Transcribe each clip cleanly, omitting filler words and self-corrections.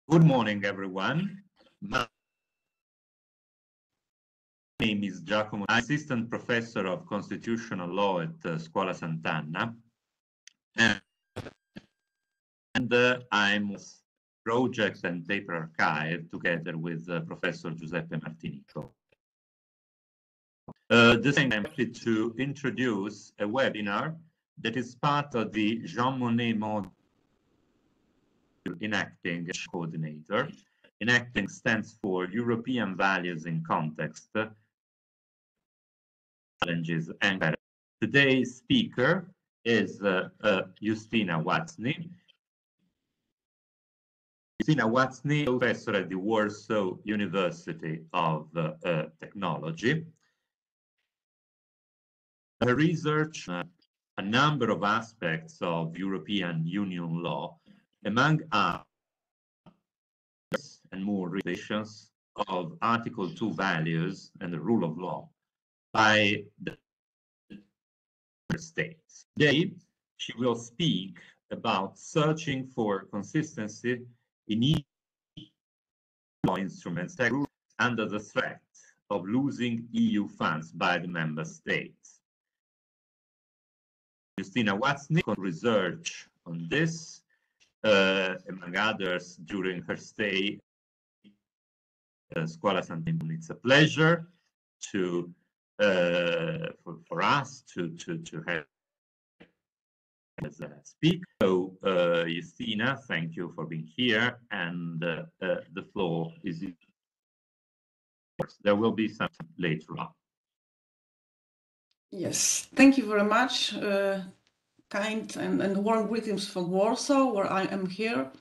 Good morning, everyone. My name is Giacomo. I'm assistant professor of constitutional law at Scuola Sant'Anna, and I'm project and paper archive together with Professor Giuseppe Martinico. This thing I'm happy to introduce a webinar that is part of the Jean Monnet module Enacting Coordinator. Enacting stands for European Values in Context, Challenges and Today's speaker is Justyna Łacny. Justyna Łacny, professor at the Warsaw University of Technology. Her research a number of aspects of European Union law, among others, and more relations of Article 2 values and the rule of law by the states. Today, she will speak about searching for consistency in EU law instruments that are under the threat of losing EU funds by the member states. Justyna Łacny research on this, among others, during her stay at Scuola Sant'Anna. It's a pleasure to for us to have as a speaker. So, Justyna, thank you for being here, and the floor is yours. There will be some later on. Yes, thank you very much. Kind and warm greetings from Warsaw, where I am here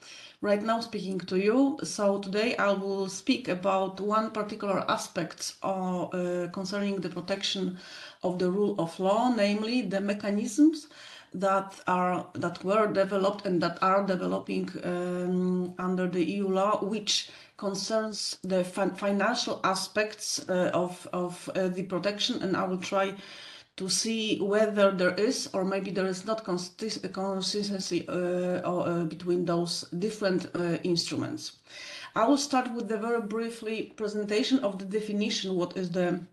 right now speaking to you. So today I will speak about one particular aspect concerning the protection of the rule of law, namely the mechanisms that were developed and that are developing under the EU law, which concerns the financial aspects of the protection, and I will try to see whether there is or maybe there is not consistency between those different instruments. I will start with the very briefly presentation of the definition, what is the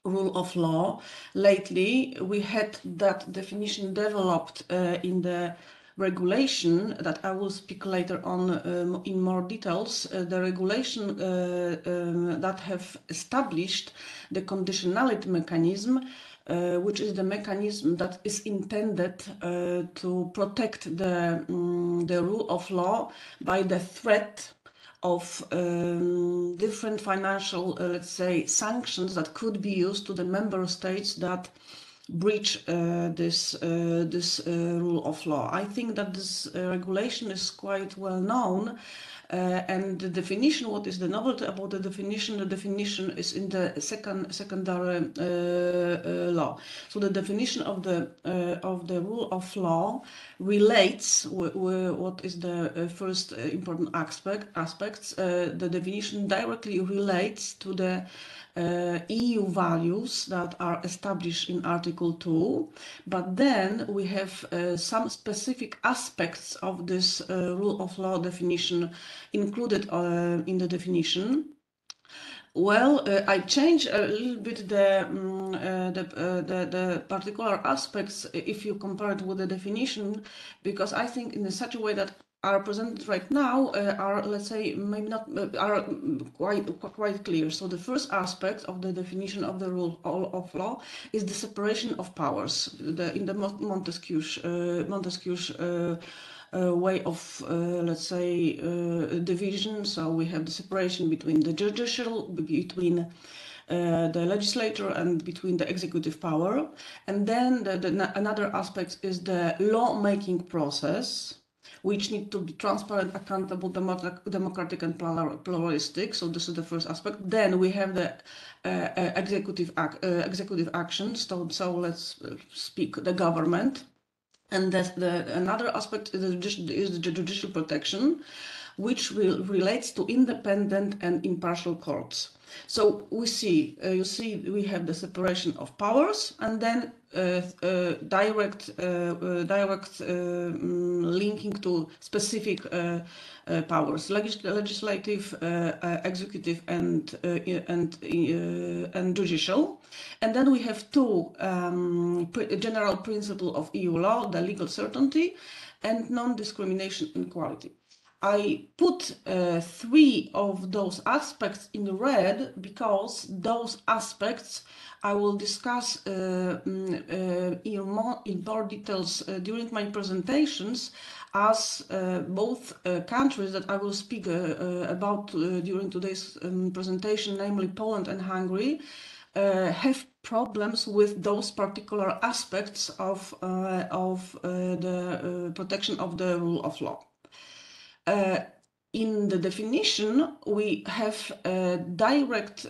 rule of law. Lately, we had that definition developed in the regulation that I will speak later on in more details. The regulation that have established the conditionality mechanism, which is the mechanism that is intended to protect the rule of law by the threat of different financial, let's say, sanctions that could be used to the member states that breach this rule of law. I think that this regulation is quite well known. And the definition, what is the novelty about the definition? The definition is in the secondary law. So the definition of the rule of law relates what is the first important aspects. The definition directly relates to the EU values that are established in Article 2, but then we have some specific aspects of this rule of law definition included in the definition. Well, I changed a little bit the particular aspects if you compare it with the definition, because I think in such a way that are presented right now are, let's say, maybe not are quite clear. So the first aspect of the definition of the rule of law is the separation of powers. In the Montesquieu's way of, let's say, division. So we have the separation between the judicial, between the legislature, and between the executive power. And then another aspect is the lawmaking process, which need to be transparent, accountable, democratic, and pluralistic. So this is the first aspect. Then we have the executive actions. So let's speak the government. And another aspect is the judicial protection, which relates to independent and impartial courts. So we see, you see, we have the separation of powers, and then direct linking to specific powers, legislative, executive, and judicial. And then we have two general principles of EU law: the legal certainty and non-discrimination and equality. I put three of those aspects in red because those aspects I will discuss in more details during my presentations, as both countries that I will speak about during today's presentation, namely Poland and Hungary, have problems with those particular aspects of the protection of the rule of law. In the definition, we have a direct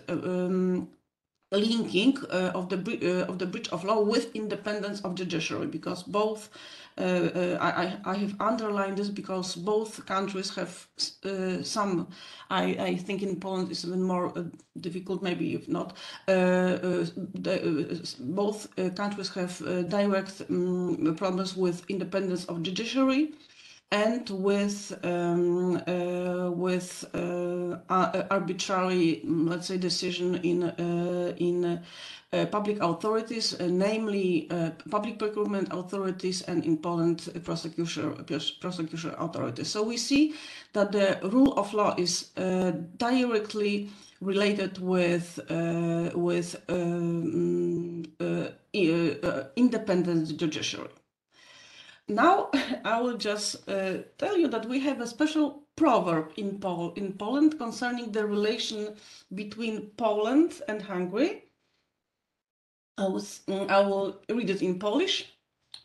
linking of the breach of law with independence of judiciary, because both I have underlined this because both countries have some. I think in Poland it's even more difficult, maybe if not. Both countries have direct problems with independence of judiciary and with arbitrary, let's say, decision in public authorities, namely public procurement authorities, and in Poland prosecution authorities. So we see that the rule of law is directly related with independent judiciary. Now I will just tell you that we have a special proverb in Poland concerning the relation between Poland and Hungary. I will read it in Polish.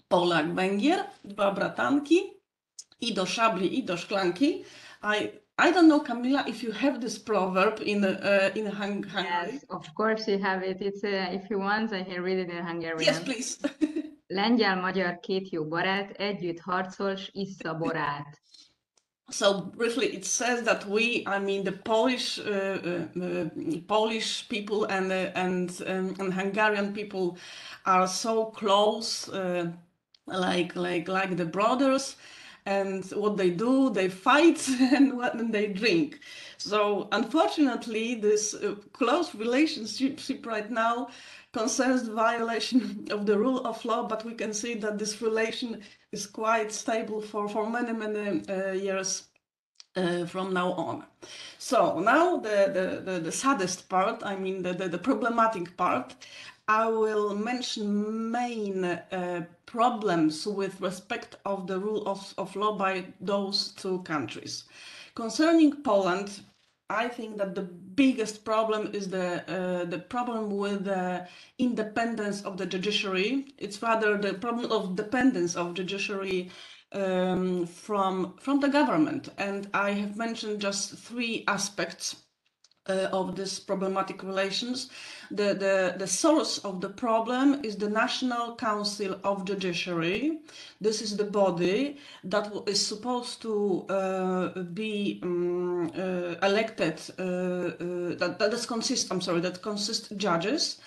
Polak, Węgier, dwa bratanki, i do szabli, i do szklanki. I don't know, Camilla, if you have this proverb in Hungary. Yes, of course you have it. It's if you want, I can read it in Hungarian. Yes, please. Lengyel-magyar két jó barát, együtt harcol, s issza borát. So briefly, it says that we, I mean, the Polish people and Hungarian people are so close, like the brothers. And what they do, they fight and they drink. So unfortunately, this close relationship right now concerns the violation of the rule of law, but we can see that this relation is quite stable for many years from now on. So now the saddest part, I mean the problematic part, I will mention main problems with respect of the rule of law by those two countries. Concerning Poland, I think that the biggest problem is the problem with the independence of the judiciary. It's rather the problem of dependence of judiciary from the government. And I have mentioned just three aspects of this problematic relations. The source of the problem is the National Council of Judiciary. This is the body that is supposed to be elected, that consists judges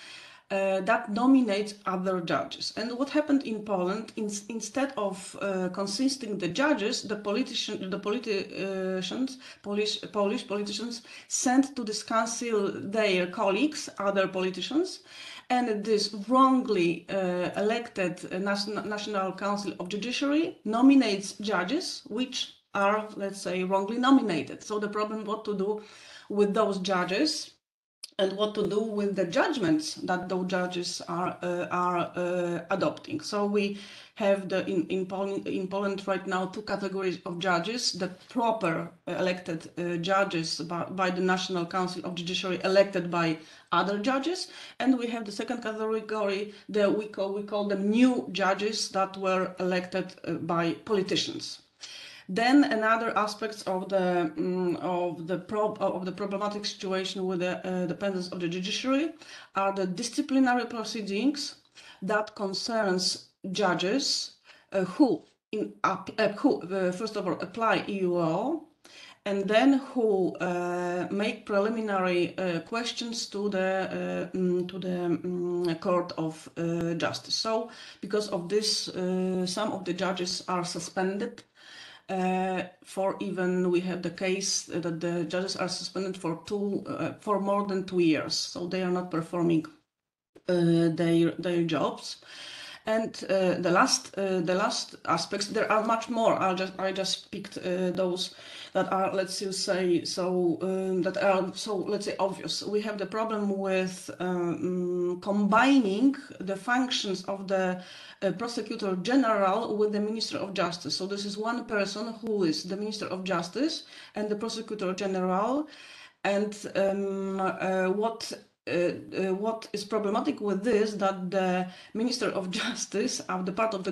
that nominate other judges. And what happened in Poland, instead of consisting the judges, the Polish politicians sent to this council their colleagues, other politicians, and this wrongly elected National Council of Judiciary nominates judges which are, let's say, wrongly nominated. So the problem, what to do with those judges and what to do with the judgments that those judges are adopting. So we have in Poland right now two categories of judges: the proper elected judges by the National Council of Judiciary, elected by other judges, and we have the second category that we call them new judges that were elected by politicians. Then another aspects of the problematic situation with the dependence of the judiciary are the disciplinary proceedings that concerns judges who first of all apply EU law and then who make preliminary questions to the Court of Justice. So because of this, some of the judges are suspended. For even we have the case that the judges are suspended for more than 2 years, so they are not performing their jobs. And the last aspects, there are much more. I just picked those that are, let's say, let's say obvious. We have the problem with combining the functions of the Prosecutor General with the Minister of Justice. So this is one person who is the Minister of Justice and the Prosecutor General. And what is problematic with this, that the Minister of Justice, as part of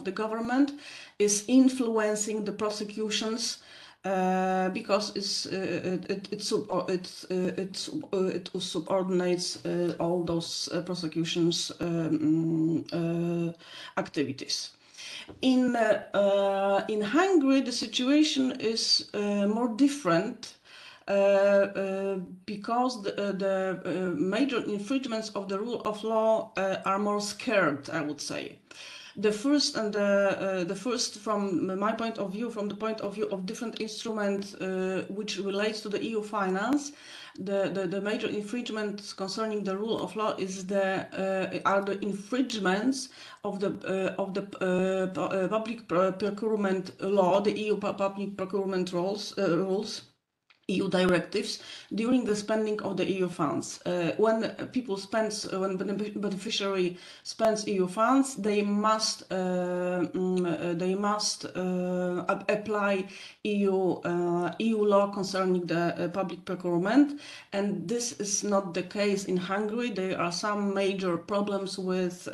the government, is influencing the prosecutions because it subordinates all those prosecutions activities. In Hungary, the situation is more different. Because the major infringements of the rule of law are more scared, I would say. The first, from my point of view, from the point of view of different instruments which relates to the EU finance, the major infringements concerning the rule of law are the infringements of the public procurement law, the EU public procurement rules. EU directives during the spending of the EU funds. When the beneficiary spends EU funds, they must apply EU law concerning the public procurement, and this is not the case in Hungary. There are some major problems with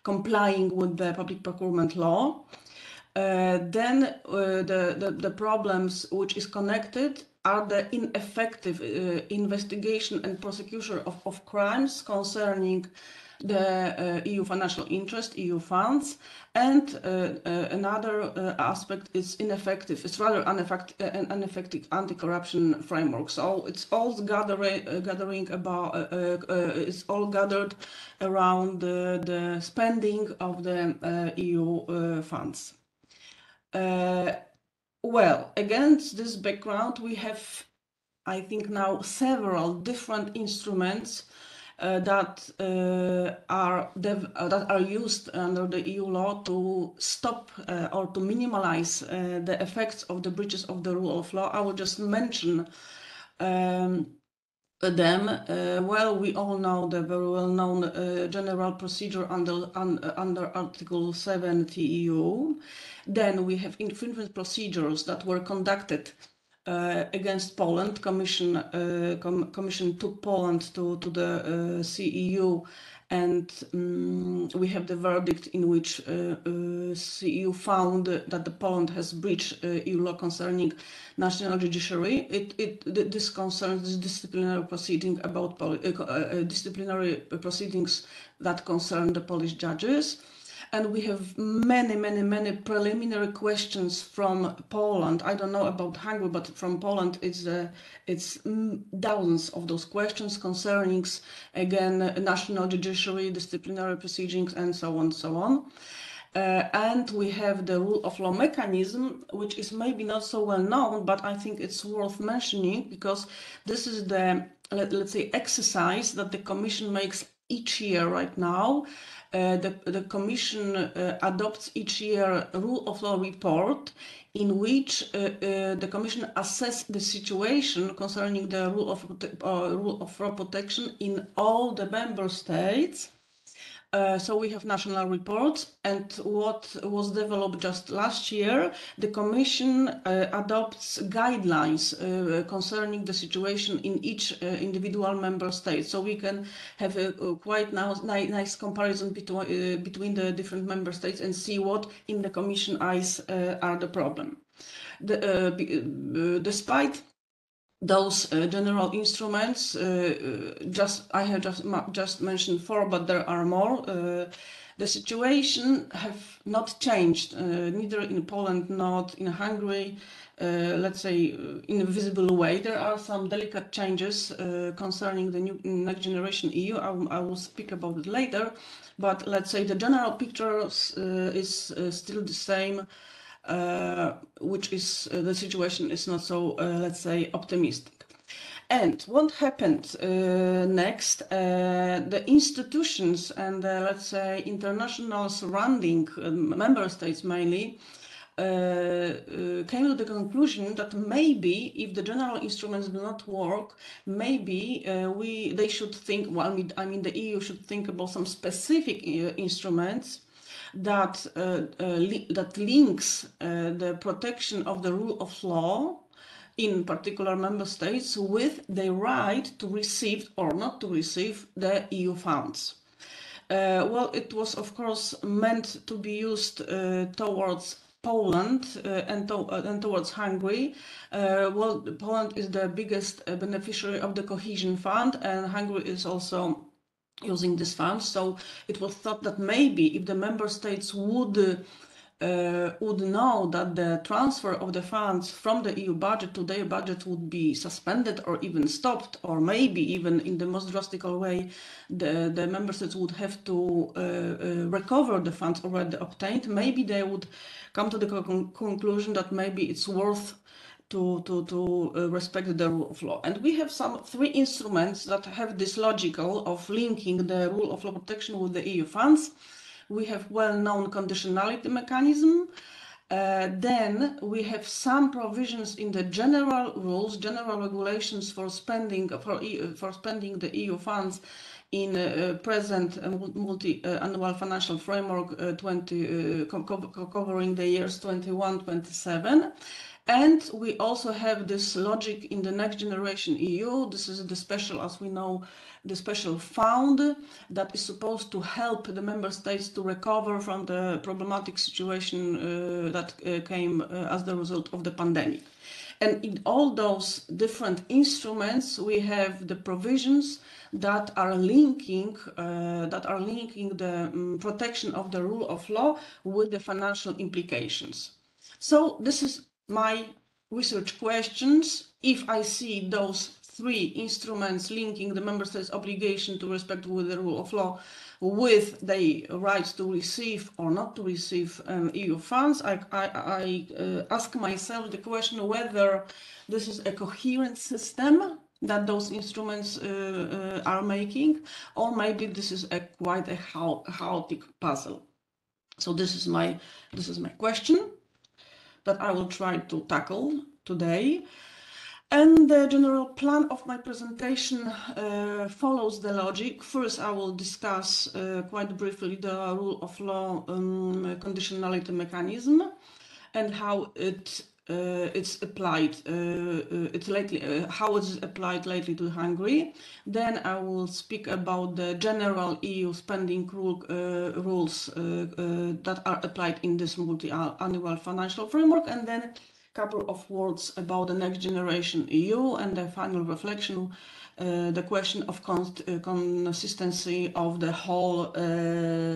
complying with the public procurement law. Then the problems which is connected are the ineffective investigation and prosecution of crimes concerning the EU financial interest, EU funds, and another aspect is ineffective. It's rather an ineffective anti-corruption framework. So it's all it's all gathered around the spending of the EU funds. Well, against this background, we have, I think now, several different instruments that are used under the EU law to stop or to minimize the effects of the breaches of the rule of law. I will just mention them. Well, we all know the very well-known general procedure under Article 7 TEU. Then we have infringement procedures that were conducted against Poland. Commission took Poland to the CEU, and we have the verdict in which CEU found that the Poland has breached EU law concerning national judiciary. This concerns this disciplinary proceeding about disciplinary proceedings that concern the Polish judges. And we have many preliminary questions from Poland. I don't know about Hungary, but from Poland it's dozens of those questions concerning, again, national judiciary, disciplinary proceedings, and so on, so on. And we have the rule of law mechanism, which is maybe not so well known, but I think it's worth mentioning because this is the, let's say, exercise that the Commission makes each year right now. The Commission adopts each year a rule of law report in which the Commission assesses the situation concerning the rule of law protection in all the member states. So we have national reports, and what was developed just last year, the Commission adopts guidelines concerning the situation in each individual member state. So we can have a quite nice comparison between the different member states and see what in the Commission eyes are the problem. Despite those general instruments, I have just mentioned 4, but there are more. The situation have not changed, neither in Poland nor in Hungary, let's say, in a visible way. There are some delicate changes concerning the next generation EU. I will speak about it later, but let's say the general picture is still the same. Which is the situation is not so, let's say, optimistic. And what happened next? The institutions and let's say international surrounding member states mainly came to the conclusion that maybe if the general instruments do not work, maybe they should think. Well, I mean, the EU should think about some specific instruments that links the protection of the rule of law in particular member states with the right to receive or not to receive the EU funds. Well, it was of course meant to be used towards Poland and towards Hungary. Well, Poland is the biggest beneficiary of the cohesion fund, and Hungary is also using this fund. So it was thought that maybe if the member states would know that the transfer of the funds from the EU budget to their budget would be suspended or even stopped, or maybe even in the most drastic way, the member states would have to recover the funds already obtained, maybe they would come to the conclusion that maybe it's worth to respect the rule of law. And we have some 3 instruments that have this logical of linking the rule of law protection with the EU funds. We have well-known conditionality mechanism. Then we have some provisions in the general rules, general regulations for spending the EU funds in present multi-annual financial framework covering the years 21-27. And we also have this logic in the next generation EU. This is the special, as we know, the special fund that is supposed to help the member states to recover from the problematic situation that came as the result of the pandemic. And in all those different instruments, we have the provisions that are linking the protection of the rule of law with the financial implications. So this is my research questions. If I see those 3 instruments linking the member states' obligation to respect with the rule of law with the rights to receive or not to receive EU funds, I ask myself the question whether this is a coherent system that those instruments are making, or maybe this is quite a chaotic puzzle. So this is my question that I will try to tackle today. And the general plan of my presentation follows the logic. First, I will discuss quite briefly the rule of law conditionality mechanism and how it's applied. How it is applied lately to Hungary. Then I will speak about the general EU spending rules that are applied in this multi-annual financial framework, and then a couple of words about the next generation EU, and the final reflection, the question of consistency of the whole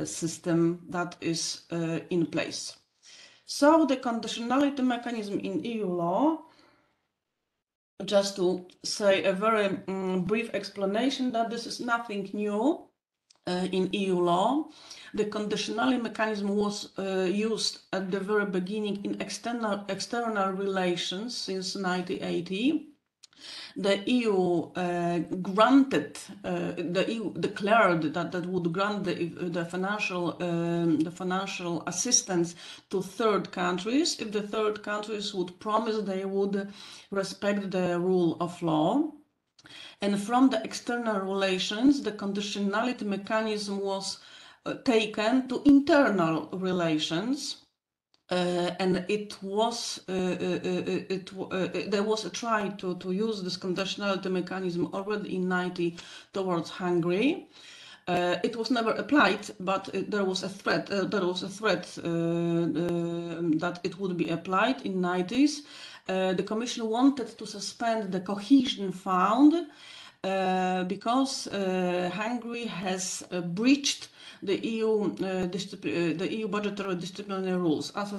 system that is in place. So the conditionality mechanism in EU law, just to say a very brief explanation that this is nothing new in EU law. The conditionality mechanism was used at the very beginning in external relations since 1980. The EU declared that would grant the financial assistance to third countries if the third countries would promise they would respect the rule of law. And from the external relations, the conditionality mechanism was taken to internal relations. And there was a try to use this conditionality mechanism already in 1990 towards Hungary. It was never applied, but there was a threat that it would be applied in 90s. The Commission wanted to suspend the cohesion fund because Hungary has breached the EU budgetary disciplinary rules. As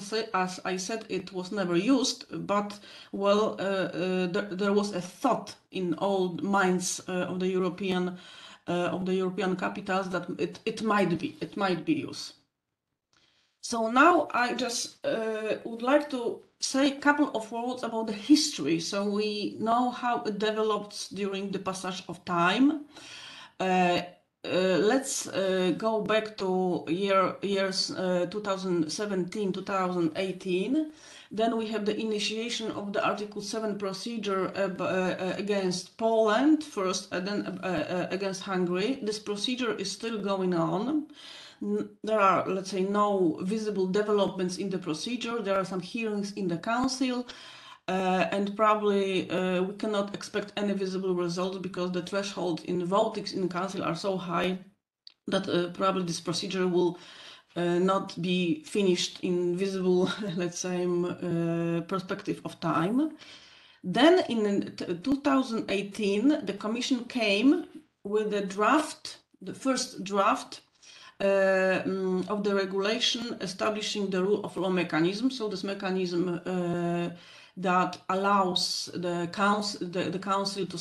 I said, it was never used, but well, there was a thought in all minds of the European capitals that it might be used. So now I just would like to say a couple of words about the history, so we know how it developed during the passage of time. Let's go back to years 2017, 2018. Then we have the initiation of the Article 7 procedure against Poland first, and then against Hungary. This procedure is still going on. There are, let's say, no visible developments in the procedure. There are some hearings in the Council, and probably we cannot expect any visible results because the threshold in voting in the Council are so high that probably this procedure will not be finished in visible, let's say, perspective of time. Then in 2018, the Commission came with a draft, the first draft of the regulation establishing the rule of law mechanism. So this mechanism that allows the council to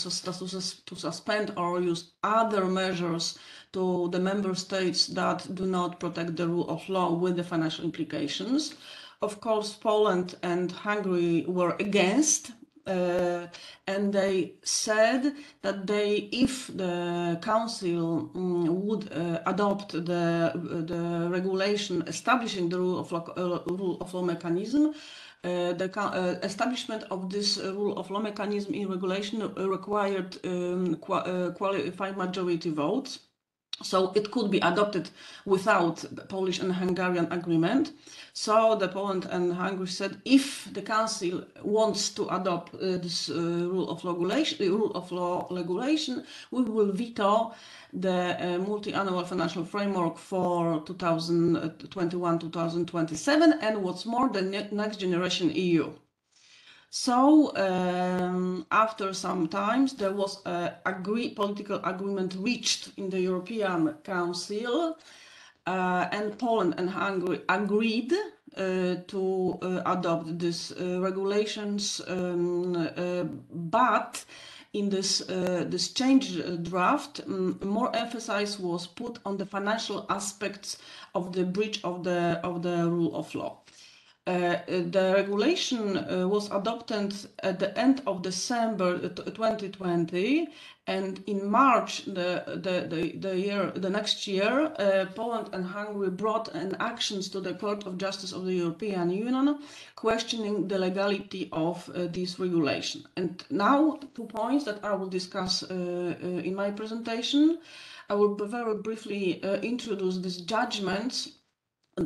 suspend or use other measures to the member states that do not protect the rule of law with the financial implications. Of course, Poland and Hungary were against, and they said that if the council would adopt the regulation establishing the rule of law mechanism, the establishment of this rule of law mechanism in regulation required qualified majority votes. So it could be adopted without the Polish and Hungarian agreement. So the Poland and Hungary said, if the Council wants to adopt this rule of law regulation, we will veto the multi-annual financial framework for 2021-2027, and what's more, the next generation EU. So after some time, there was a political agreement reached in the European Council, and Poland and Hungary agreed to adopt these regulations, but in this change draft, more emphasis was put on the financial aspects of the breach of the rule of law. The regulation was adopted at the end of December 2020, and in March the next year, Poland and Hungary brought an actions to the Court of Justice of the European Union, questioning the legality of this regulation. And now 2 points that I will discuss in my presentation. I will very briefly introduce these judgments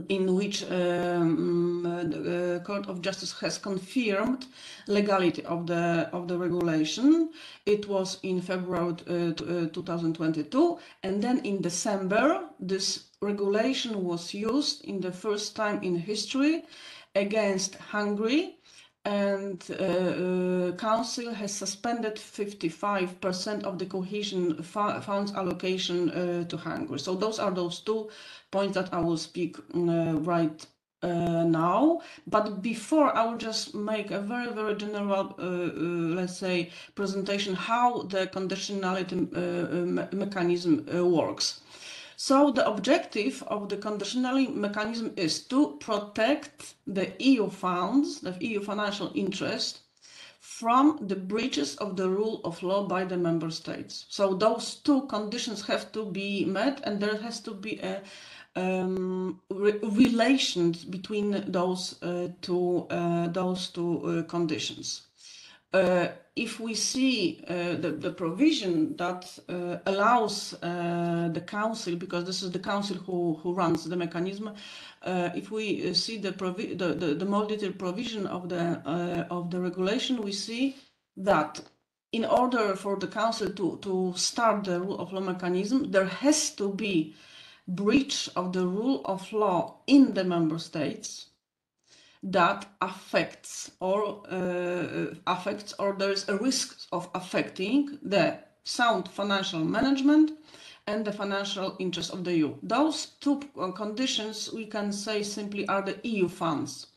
in which the Court of Justice has confirmed legality of the regulation. It was in February 2022, and then in December this regulation was used in the first time in history against Hungary, and Council has suspended 55% of the cohesion funds allocation to Hungary. So those are those 2 points that I will speak right now. But before, I will just make a very, very general, let's say, presentation how the conditionality mechanism works. So the objective of the conditionality mechanism is to protect the EU funds, the EU financial interest, from the breaches of the rule of law by the member states. So those 2 conditions have to be met, and there has to be a relations between those two conditions. If we see the provision that allows the Council, because this is the Council who runs the mechanism, if we see the more detailed provision of the regulation, we see that in order for the Council to start the rule of law mechanism, there has to be breach of the rule of law in the member states. that affects or there is a risk of affecting the sound financial management and the financial interest of the EU. Those two conditions, we can say simply, are the EU funds,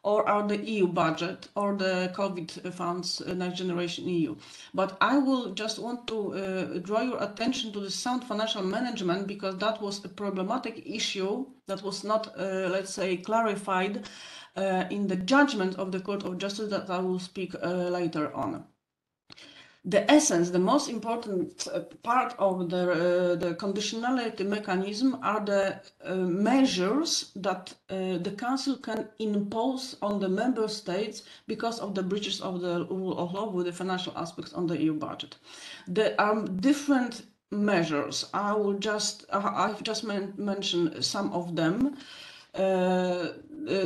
or are the EU budget, or the COVID funds, Next Generation EU. But I will just want to draw your attention to the sound financial management, because that was a problematic issue that was not, let's say, clarified in the judgment of the Court of Justice that I will speak later on. The essence, the most important part of the conditionality mechanism are the measures that the Council can impose on the Member States because of the breaches of the rule of law with the financial aspects on the EU budget. There are different measures. I've just mentioned some of them.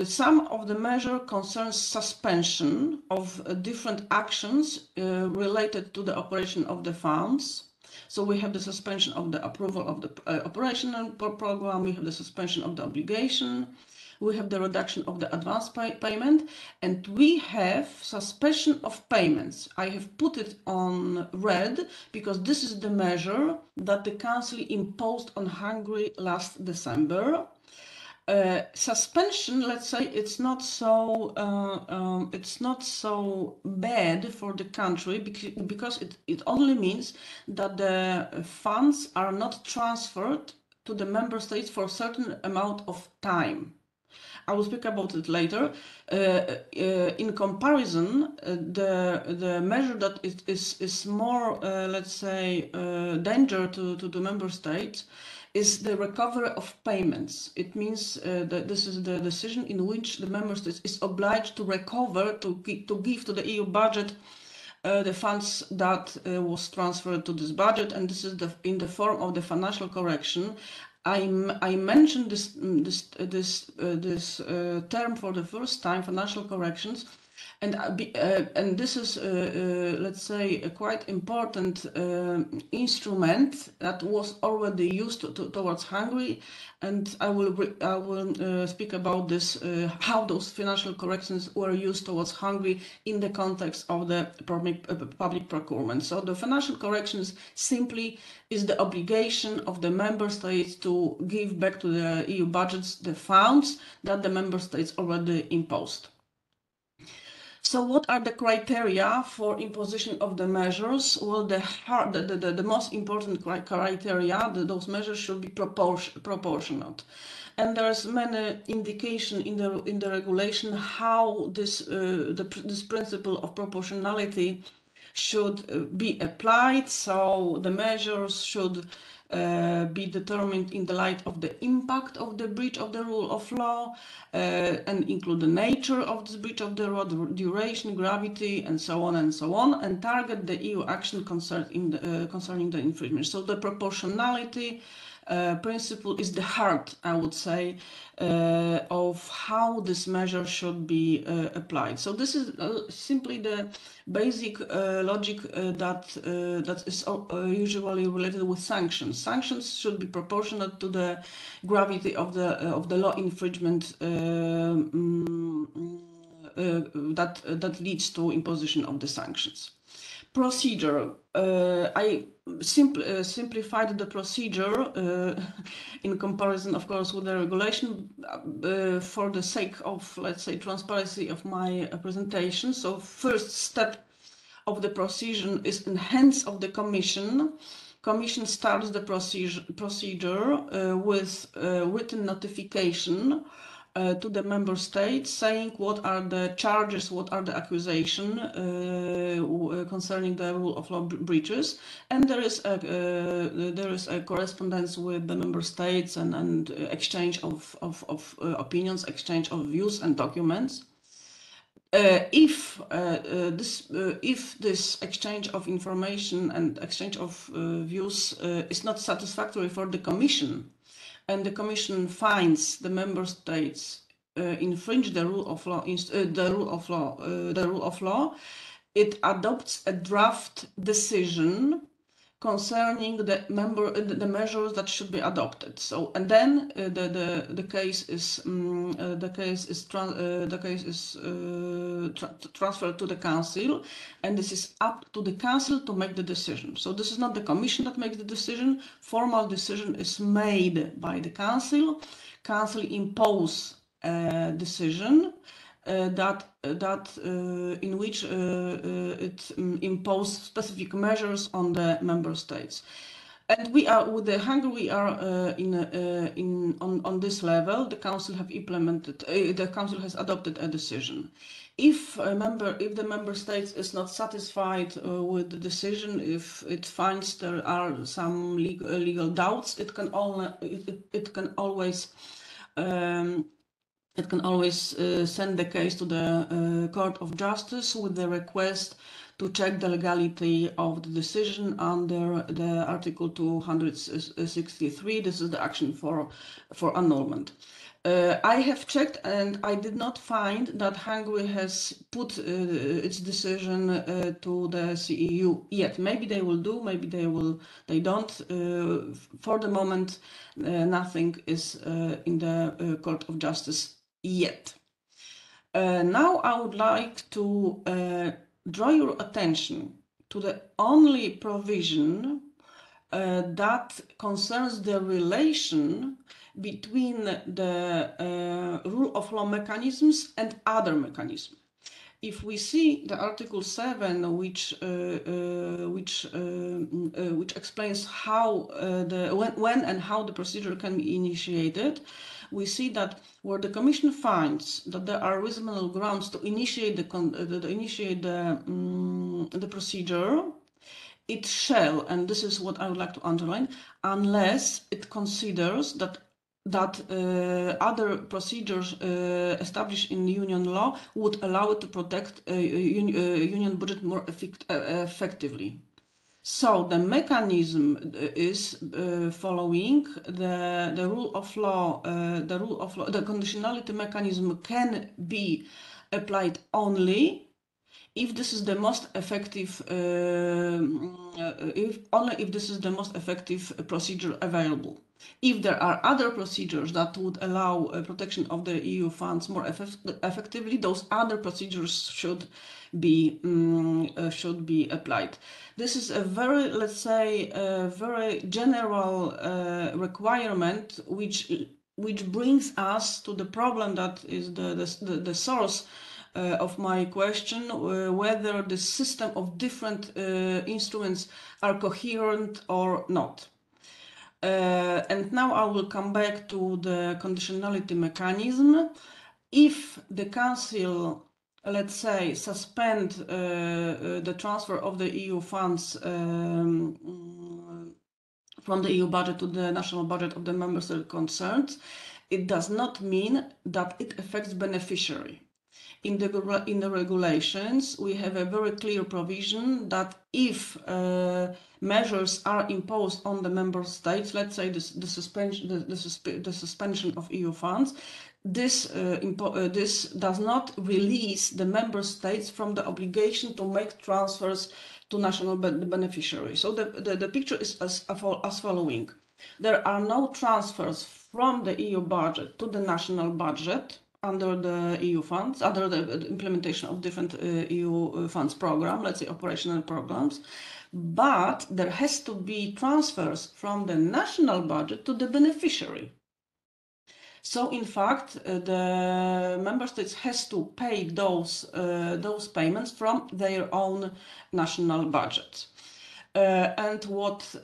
Some of the measure concerns suspension of different actions related to the operation of the funds. So we have the suspension of the approval of the operational program, we have the suspension of the obligation, we have the reduction of the advance payment, and we have suspension of payments. I have put it on red because this is the measure that the Council imposed on Hungary last December. Suspension, let's say, it's not so bad for the country because it only means that the funds are not transferred to the member states for a certain amount of time. I will speak about it later. In comparison, the measure that is more, let's say, danger to the member states is the recovery of payments. It means that this is the decision in which the member states is obliged to recover, to give to the EU budget the funds that was transferred to this budget, and this is in the form of the financial correction. I mentioned this term for the first time, financial corrections, and this is, let's say, a quite important instrument that was already used towards Hungary, and I will speak about this, how those financial corrections were used towards Hungary in the context of the public procurement. So the financial corrections simply is the obligation of the member states to give back to the EU budgets the funds that the member states already imposed. So what are the criteria for imposition of the measures? Well, the most important criteria, those measures should be proportionate. And there's many indication in the regulation how this principle of proportionality should be applied. So the measures should be determined in the light of the impact of the breach of the rule of law and include the nature of this breach of the law, the duration, gravity, and so on, and target the EU action concerning the infringement. So the proportionality principle is the heart, I would say, of how this measure should be applied. So this is simply the basic logic that is usually related with sanctions. Sanctions should be proportionate to the gravity of the law infringement that leads to imposition of the sanctions. Procedure. I simplified the procedure in comparison, of course, with the regulation for the sake of, let's say, transparency of my presentation. So first step of the procedure is in hands of the Commission. Commission starts the procedure with written notification to the member states, saying what are the charges, what are the accusations concerning the rule of law breaches, and there is a correspondence with the member states and exchange of opinions, exchange of views and documents. If this exchange of information and exchange of views is not satisfactory for the Commission, and the Commission finds the member states infringe the rule of law, it adopts a draft decision concerning the measures that should be adopted. So, and then the case is transferred to the council, and this is up to the council to make the decision. So this is not the commission that makes the decision. Formal decision is made by the council. Council impose a decision in which it imposed specific measures on the member states. And we are with Hungary. We are on this level. The council have implemented. The council has adopted a decision. If the member state is not satisfied with the decision, if it finds there are some legal doubts, it can always send the case to the Court of Justice with the request to check the legality of the decision under the Article 263. This is the action for annulment. I have checked and I did not find that Hungary has put its decision to the CEU yet. Maybe they will do, maybe they don't. For the moment, nothing is in the Court of Justice yet. Now I would like to draw your attention to the only provision that concerns the relation between the rule of law mechanisms and other mechanisms. If we see the Article 7, which explains how when and how the procedure can be initiated, we see that where the Commission finds that there are reasonable grounds to initiate the procedure, it shall, and this is what I would like to underline, unless it considers that other procedures established in Union law would allow it to protect Union budget more effectively. So the mechanism is following the rule of law. The conditionality mechanism can be applied only if this is the most effective. If this is the most effective procedure available. If there are other procedures that would allow protection of the EU funds more effectively, those other procedures should be applied. This is a very, let's say, very general requirement, which brings us to the problem that is the source of my question, whether the system of different instruments are coherent or not. And now I will come back to the conditionality mechanism. If the Council, let's say, suspend the transfer of the EU funds from the EU budget to the national budget of the member state concerned, it does not mean that it affects beneficiary. In the regulations, we have a very clear provision that if measures are imposed on the member states, let's say the suspension of EU funds, this does not release the member states from the obligation to make transfers to national beneficiaries. So the picture is as following. There are no transfers from the EU budget to the national budget under the EU funds, under the implementation of different EU funds program, let's say operational programs, but there has to be transfers from the national budget to the beneficiary. So in fact, the member states has to pay those payments from their own national budget. And what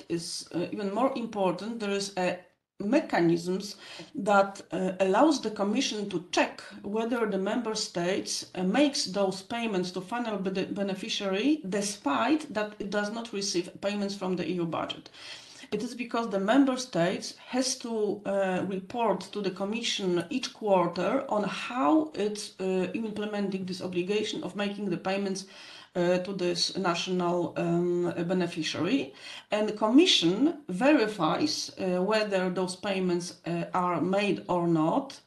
is even more important, there is a mechanisms that allows the Commission to check whether the member states makes those payments to final beneficiary despite that it does not receive payments from the EU budget. It is because the member states has to report to the Commission each quarter on how it's implementing this obligation of making the payments to this national beneficiary, and the Commission verifies whether those payments are made or not,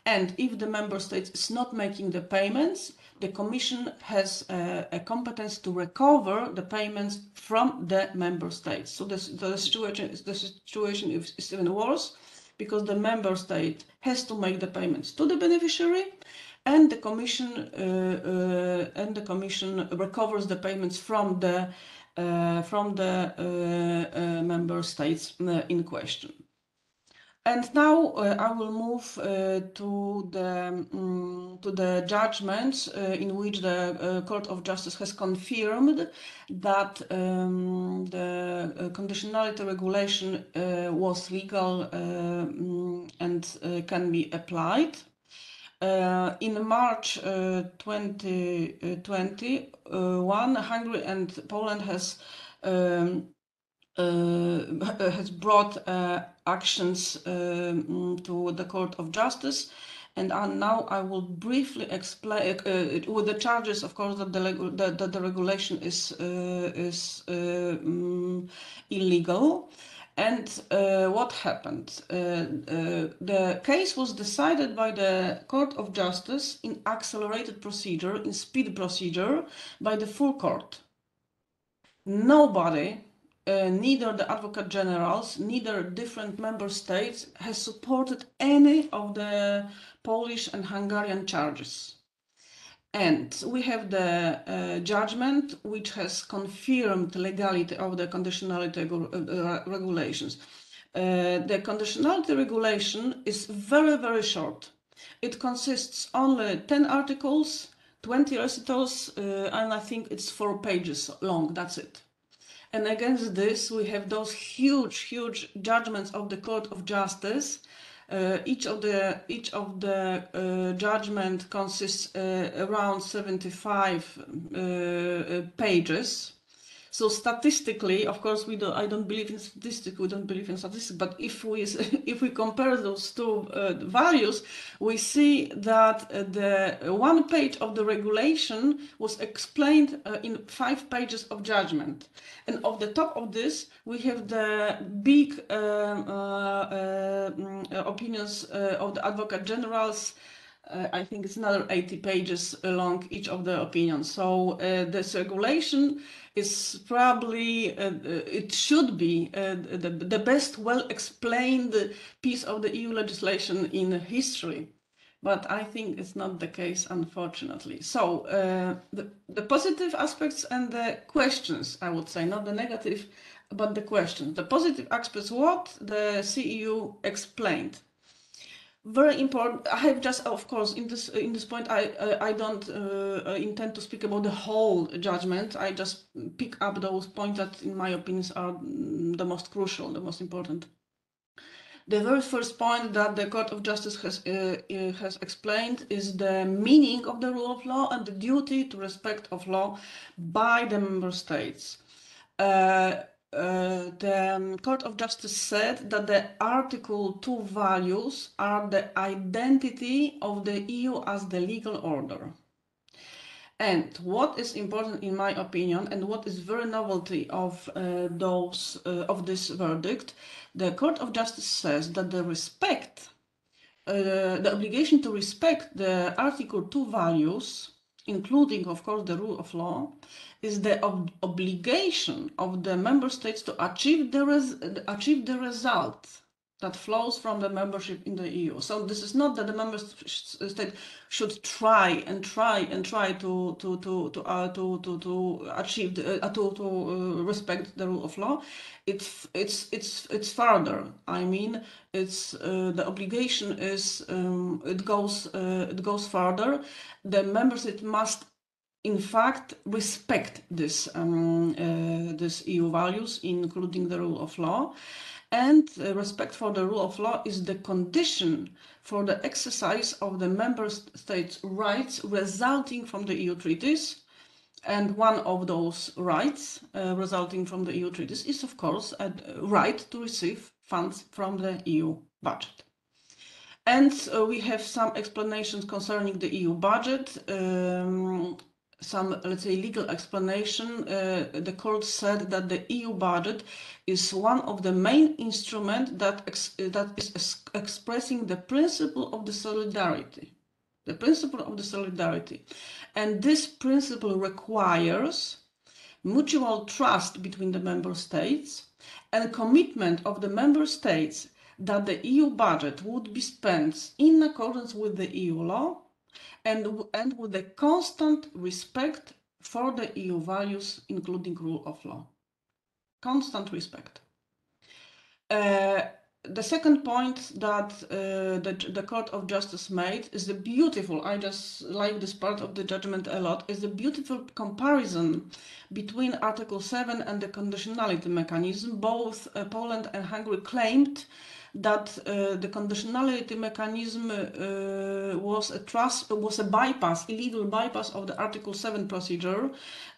and if the member state is not making the payments, the Commission has a competence to recover the payments from the member states. So the situation is even worse, because the member state has to make the payments to the beneficiary, and the Commission recovers the payments from the member states in question. And now I will move to the judgments in which the Court of Justice has confirmed that the conditionality regulation was legal and can be applied. In March 2021, Hungary and Poland has brought actions to the Court of Justice, and now I will briefly explain with the charges, of course, that the regulation is illegal. And what happened? The case was decided by the Court of Justice in accelerated procedure, in speed procedure, by the full court. Nobody, neither the Advocate Generals, neither different member states, has supported any of the Polish and Hungarian charges. And we have the judgment which has confirmed the legality of the conditionality regulations. The conditionality regulation is very, very short. It consists only 10 articles, 20 recitals, and I think it's 4 pages long, that's it. And against this, we have those huge judgments of the Court of Justice. Each of the judgment consists around 75 pages. So statistically, of course, I don't believe in statistics. We don't believe in statistics. But if we compare those two values, we see that the 1 page of the regulation was explained in 5 pages of judgment. And of the top of this, we have the big opinions of the Advocate Generals. I think it's another 80 pages long, each of the opinions. So this regulation is probably, it should be the best well-explained piece of the EU legislation in history. But I think it's not the case, unfortunately. So the positive aspects and the questions, I would say, not the negative, but the questions. The positive aspects, what the CEU explained. Very important. I have just, of course, in this point, I don't intend to speak about the whole judgment. I just pick up those points that, in my opinion, are the most crucial, the most important. The very first point that the Court of Justice has explained is the meaning of the rule of law and the duty to respect of law by the member states. The Court of Justice said that the Article 2 values are the identity of the EU as the legal order. And what is important, in my opinion, and what is very novelty of this verdict, the Court of Justice says that the obligation to respect the Article 2 values, including, of course, the rule of law, is the obligation of the member states to achieve the result that flows from the membership in the EU. So this is not that the member state should try to achieve to respect the rule of law. It's further. I mean, it's the obligation is it goes further. The member state must, in fact, respect this EU values, including the rule of law. And respect for the rule of law is the condition for the exercise of the member states' rights resulting from the EU treaties. And one of those rights resulting from the EU treaties is, of course, a right to receive funds from the EU budget. And we have some explanations concerning the EU budget. Some, let's say, legal explanation. The court said that the EU budget is one of the main instruments that is expressing the principle of the solidarity. the principle of the solidarity. And this principle requires mutual trust between the member states and commitment of the member states that the EU budget would be spent in accordance with the EU law and with a constant respect for the EU values, including rule of law. Constant respect. The second point that the Court of Justice made is the beautiful, I just like this part of the judgment a lot, is the beautiful comparison between Article 7 and the conditionality mechanism. Both Poland and Hungary claimed that the conditionality mechanism was a bypass, illegal bypass of the Article 7 procedure,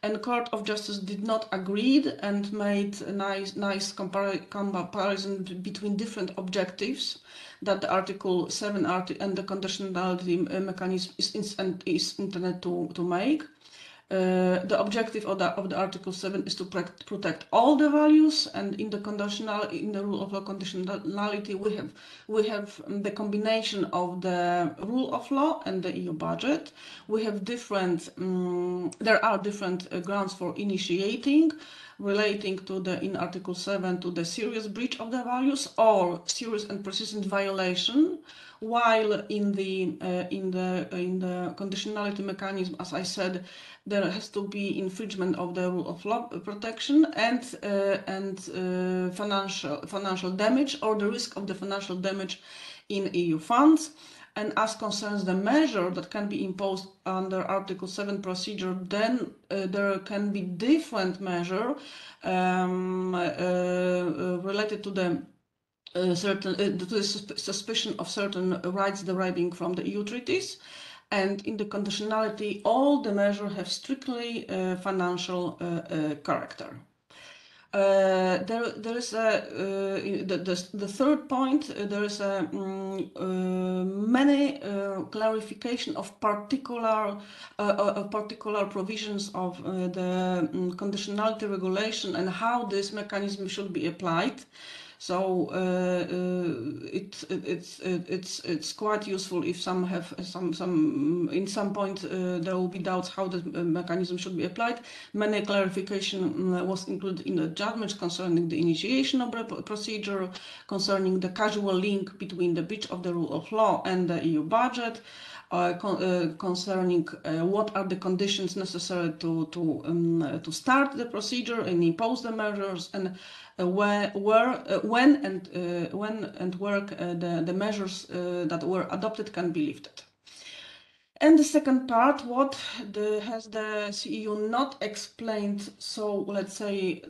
and the Court of Justice did not agree and made a nice comparison between different objectives that the Article 7 and the conditionality mechanism is intended to make. The objective of the Article 7 is to protect all the values, and in the rule of law conditionality we have the combination of the rule of law and the EU budget. We have different there are different grounds for initiating, relating to in Article 7 to the serious breach of the values or serious and persistent violation, while in the conditionality mechanism, as I said, there has to be infringement of the rule of law protection and financial damage or the risk of the financial damage in EU funds. And as concerns the measure that can be imposed under Article 7 procedure, then there can be different measure related to the suspicion of certain rights deriving from the EU treaties. And in the conditionality, all the measures have strictly financial character. There is the third point. There is many clarification of particular provisions of the conditionality regulation and how this mechanism should be applied. So it's quite useful if some have in some point there will be doubts how the mechanism should be applied. Many clarification was included in the judgments concerning the initiation of the procedure, concerning the causal link between the breach of the rule of law and the EU budget, concerning what are the conditions necessary to start the procedure and impose the measures, and when and where the measures that were adopted can be lifted. And the second part, what has the CEU not explained so, let's say,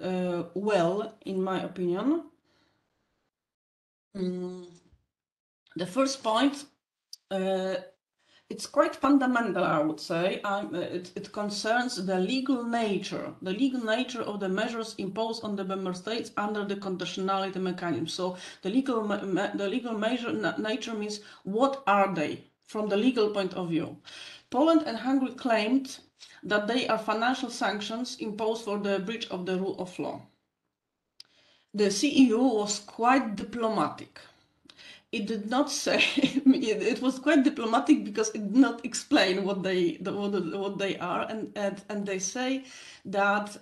well, in my opinion. The first point, it's quite fundamental, I would say. It concerns the legal nature of the measures imposed on the member states under the conditionality mechanism. So the legal nature means what are they from the legal point of view. Poland and Hungary claimed that they are financial sanctions imposed for the breach of the rule of law. The CEU was quite diplomatic. It did not say. It was quite diplomatic because it did not explain what they are, and they say that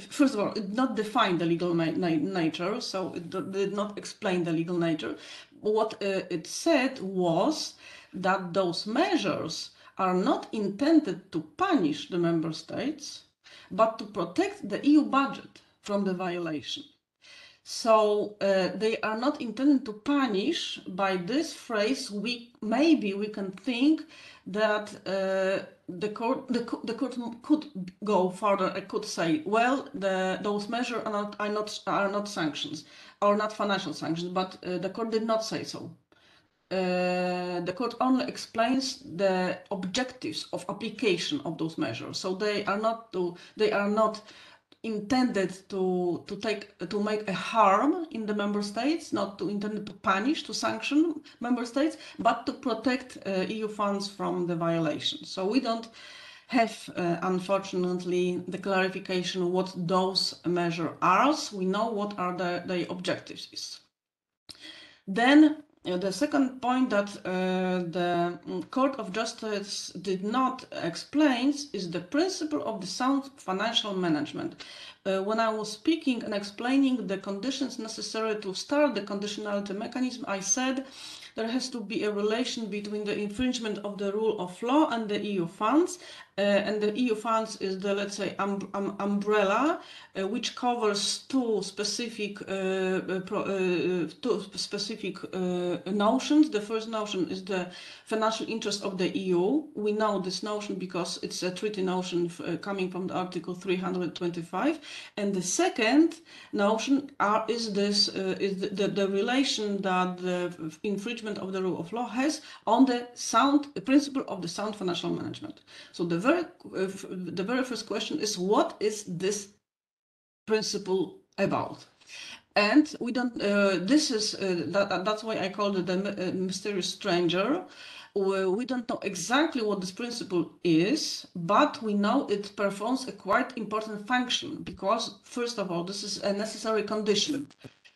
first of all, it did not define the legal nature, so it did not explain the legal nature. What it said was that those measures are not intended to punish the member states, but to protect the EU budget from the violation. So they are not intended to punish. By this phrase, maybe we can think that the court could go further. It could say, well, those measures are not sanctions, or not financial sanctions. But the court did not say so. The court only explains the objectives of application of those measures. So they are not intended to make a harm in the member states, not intended to punish, to sanction member states, but to protect EU funds from the violation. So we don't have, unfortunately, the clarification what those measures are. We know what are the objectives is. Then The second point that the Court of Justice did not explain is the principle of the sound financial management. When I was speaking and explaining the conditions necessary to start the conditionality mechanism, I said there has to be a relation between the infringement of the rule of law and the EU funds. And the EU funds is the, let's say, umbrella, which covers two specific notions. The first notion is the financial interest of the EU. We know this notion because it's a treaty notion coming from the Article 325. And the second notion is the relation that the infringement of the rule of law has on the principle of the sound financial management. So the very first question is, what is this principle about? And we don't. That's why I called it the mysterious stranger. We don't know exactly what this principle is, but we know it performs a quite important function because, first of all, this is a necessary condition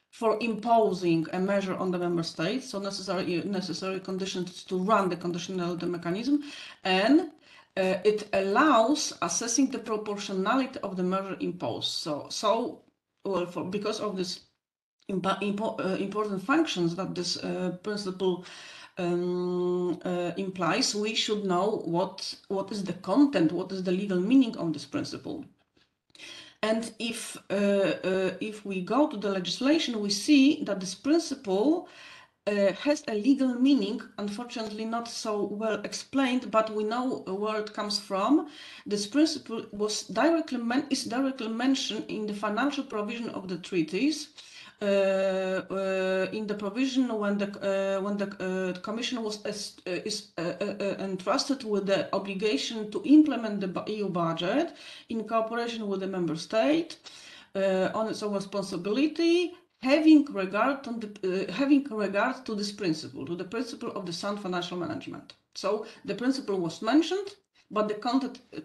for imposing a measure on the member states. So necessary conditions to run the conditionality mechanism, and it allows assessing the proportionality of the measure imposed. Because of this important functions that this principle implies, we should know what is the content, what is the legal meaning of this principle. And if we go to the legislation, we see that this principle has a legal meaning, unfortunately not so well explained, but we know where it comes from. This principle is directly mentioned in the financial provision of the treaties, in the provision when the Commission is entrusted with the obligation to implement the EU budget in cooperation with the member state on its own responsibility, having regard to this principle, to the principle of the sound financial management. So the principle was mentioned, but the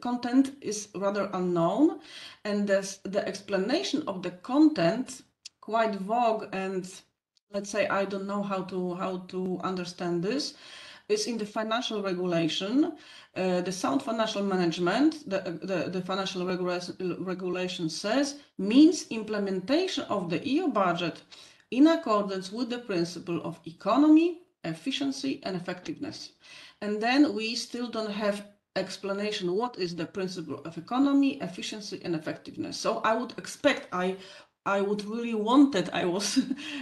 content is rather unknown, and the explanation of the content quite vague, and let's say I don't know how to understand this. Is in the financial regulation, the sound financial management, the financial regulation says, means implementation of the EU budget in accordance with the principle of economy, efficiency and effectiveness. And then we still don't have explanation what is the principle of economy, efficiency and effectiveness. So I would expect, I was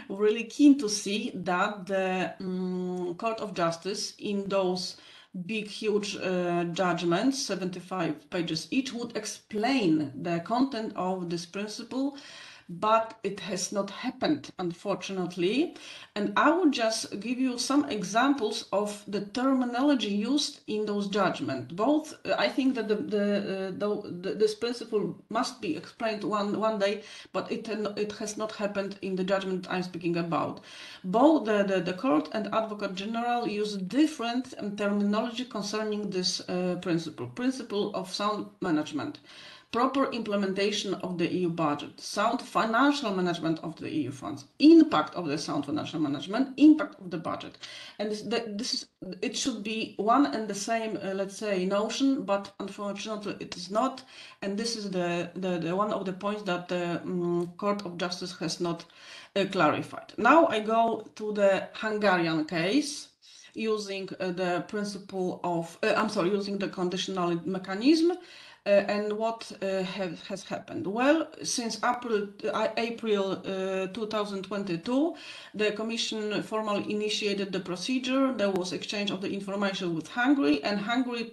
really keen to see that the Court of Justice, in those big, huge judgments, 75 pages each, would explain the content of this principle, but it has not happened, unfortunately. And I will just give you some examples of the terminology used in those judgments. Both, I think that this principle must be explained one day, but it has not happened in the judgment I'm speaking about. Both the court and Advocate General use different terminology concerning this principle of sound management. Proper implementation of the EU budget, sound financial management of the EU funds, impact of the sound financial management, impact of the budget. And it should be one and the same, let's say, notion, but unfortunately it is not. And this is the one of the points that the Court of Justice has not clarified. Now I go to the Hungarian case, using the principle of, using the conditional mechanism. And what has happened? Well, since April 2022, the Commission formally initiated the procedure. There was exchange of the information with Hungary, and Hungary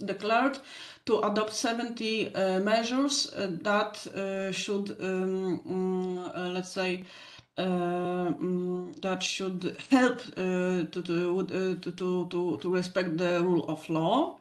declared to adopt 70 measures that should, let's say, that should help to respect the rule of law.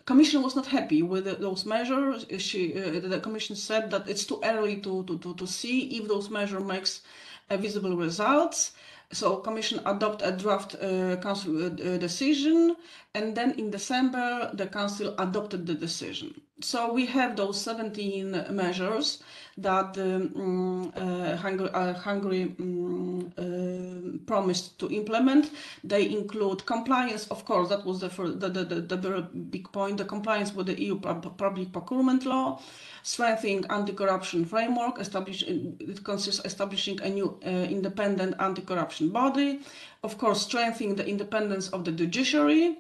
Commission was not happy with those measures. The Commission said that it's too early to see if those measures makes visible results. So Commission adopted a draft Council decision, and then in December the Council adopted the decision. So we have those 17 measures that Hungary promised to implement. They include compliance, of course, that was the very big point, the compliance with the EU public procurement law, strengthening anti-corruption framework, it consists establishing a new independent anti-corruption body, of course, strengthening the independence of the judiciary,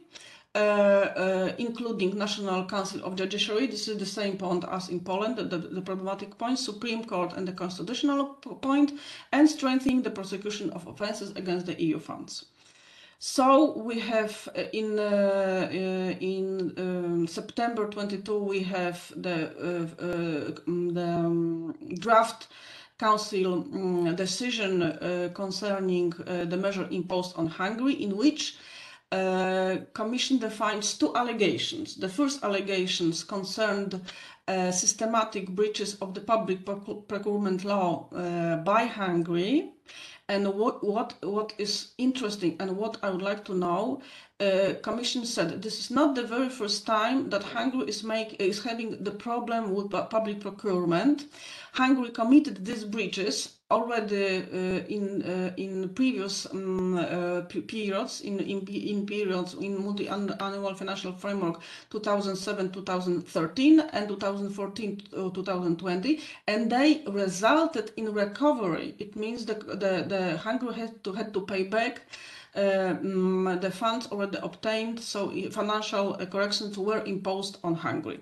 including National Council of Judiciary. This is the same point as in Poland, the problematic point, Supreme Court and the constitutional point, and strengthening the prosecution of offences against the EU funds. So we have in September 22 we have the draft Council decision concerning the measure imposed on Hungary, in which Commission defines two allegations. The first allegations concerned systematic breaches of the public procurement law by Hungary. And what is interesting and what I would like to know, Commission said this is not the very first time that Hungary is having the problem with public procurement. Hungary committed these breaches already in previous periods, in periods in multi-annual financial framework 2007-2013 and 2014-2020, and they resulted in recovery. It means the Hungary had to pay back the funds already obtained, so financial corrections were imposed on Hungary.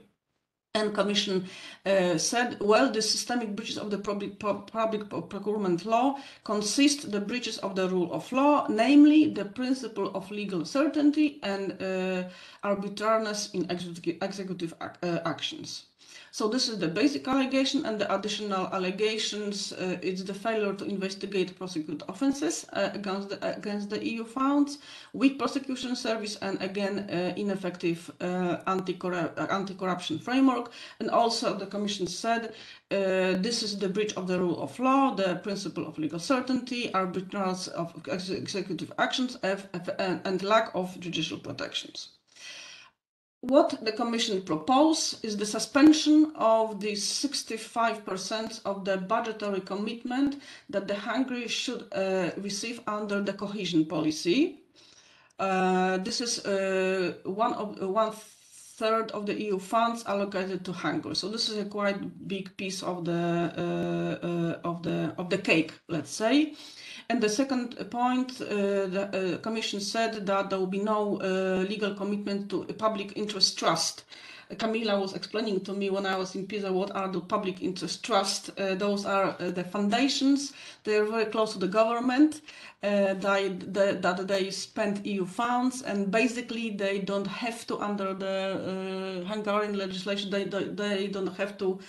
And Commission said, well, the systemic breaches of the public procurement law consist the breaches of the rule of law, namely the principle of legal certainty and arbitrariness in executive actions. So this is the basic allegation, and the additional allegations, it's the failure to investigate, prosecute offences against the EU funds, weak prosecution service, and again ineffective anti-corruption framework. And also the Commission said this is the breach of the rule of law, the principle of legal certainty, arbitrariness of executive actions, and lack of judicial protections. What the Commission proposed is the suspension of the 65% of the budgetary commitment that the Hungary should receive under the cohesion policy. This is one third of the EU funds allocated to Hungary. So this is a quite big piece of the cake, let's say. And the second point, the Commission said that there will be no legal commitment to a public interest trust. Camila was explaining to me when I was in Pisa what are the public interest trusts. Those are the foundations. They are very close to the government, that they spend EU funds, and basically they don't have to, under the Hungarian legislation, they don't have to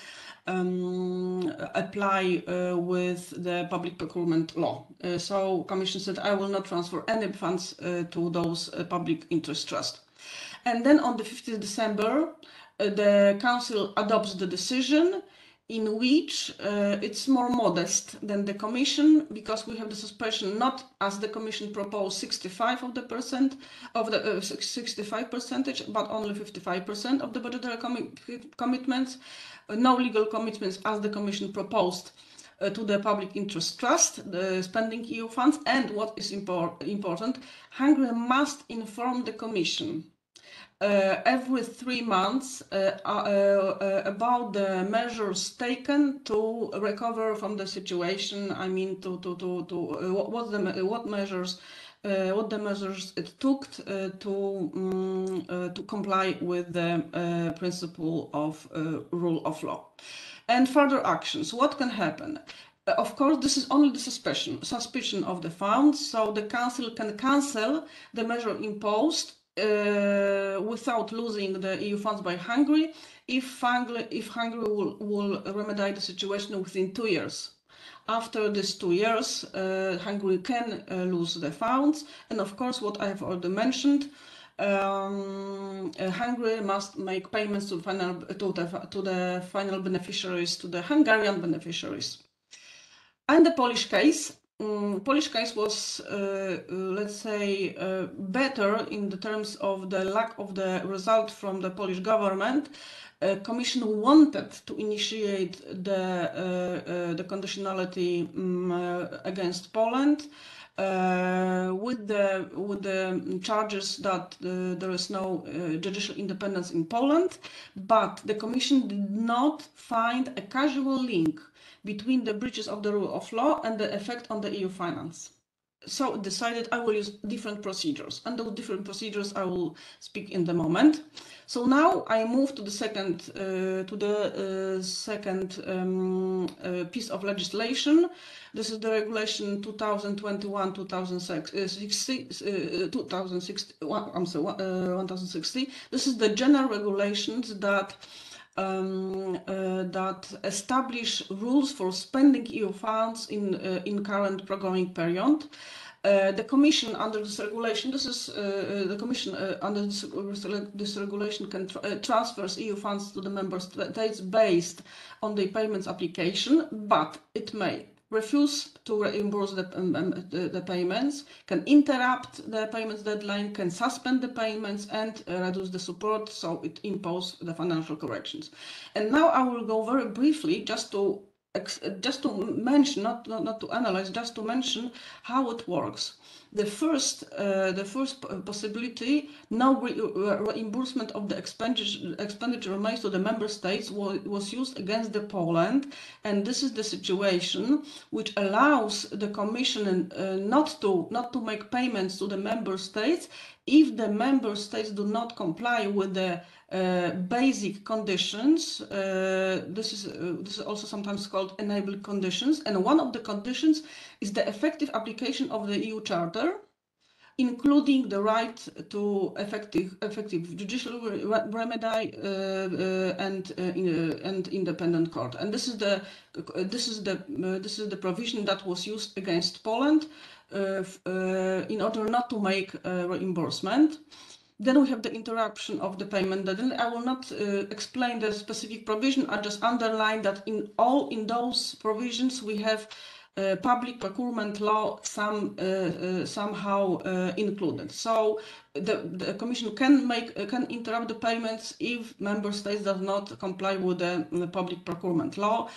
apply with the public procurement law. So Commission said, I will not transfer any funds to those public interest trusts. And then on the 15th December, the Council adopts the decision in which it's more modest than the Commission, because we have the suspension not as the Commission proposed 65%, but only 55% of the budgetary commitments. No legal commitments as the Commission proposed to the public interest trust, the spending EU funds, and what is important, Hungary must inform the Commission every 3 months about the measures taken to recover from the situation. I mean, what the measures it took to comply with the principle of rule of law. And further actions, what can happen? Of course, this is only the suspicion of the funds, so the Council can cancel the measure imposed without losing the EU funds by Hungary, if Hungary will remedy the situation within 2 years. After these 2 years, Hungary can lose the funds, and of course, what I have already mentioned, Hungary must make payments to the final beneficiaries, to the Hungarian beneficiaries. And the Polish case, Polish case was, let's say, better in the terms of the lack of the result from the Polish government. Commission wanted to initiate the conditionality against Poland with the charges that there is no judicial independence in Poland, but the Commission did not find a causal link between the breaches of the rule of law and the effect on the EU finance. So it decided I will use different procedures, and those different procedures I will speak in the moment. So now I move to the second piece of legislation. This is the regulation 1060. This is the general regulations that establish rules for spending EU funds in current programming period. The Commission under this regulation, this regulation can transfers EU funds to the member states based on the payments application, but it may refuse to reimburse the payments, can interrupt the payments deadline, can suspend the payments and reduce the support, so it imposes the financial corrections. And now I will go very briefly just to mention, not to analyze, just to mention how it works. The first possibility, no reimbursement of the expenditure made to the member states was used against the Poland, and this is the situation which allows the Commission not to make payments to the member states if the member states do not comply with the basic conditions. This is also sometimes called enabling conditions, and one of the conditions is the effective application of the EU Charter, including the right to effective judicial remedy and independent court. And this is the provision that was used against Poland in order not to make reimbursement. Then we have the interruption of the payment. Then I will not explain the specific provision. I just underline that in those provisions we have public procurement law somehow included. So the Commission can interrupt the payments if member states does not comply with the public procurement law.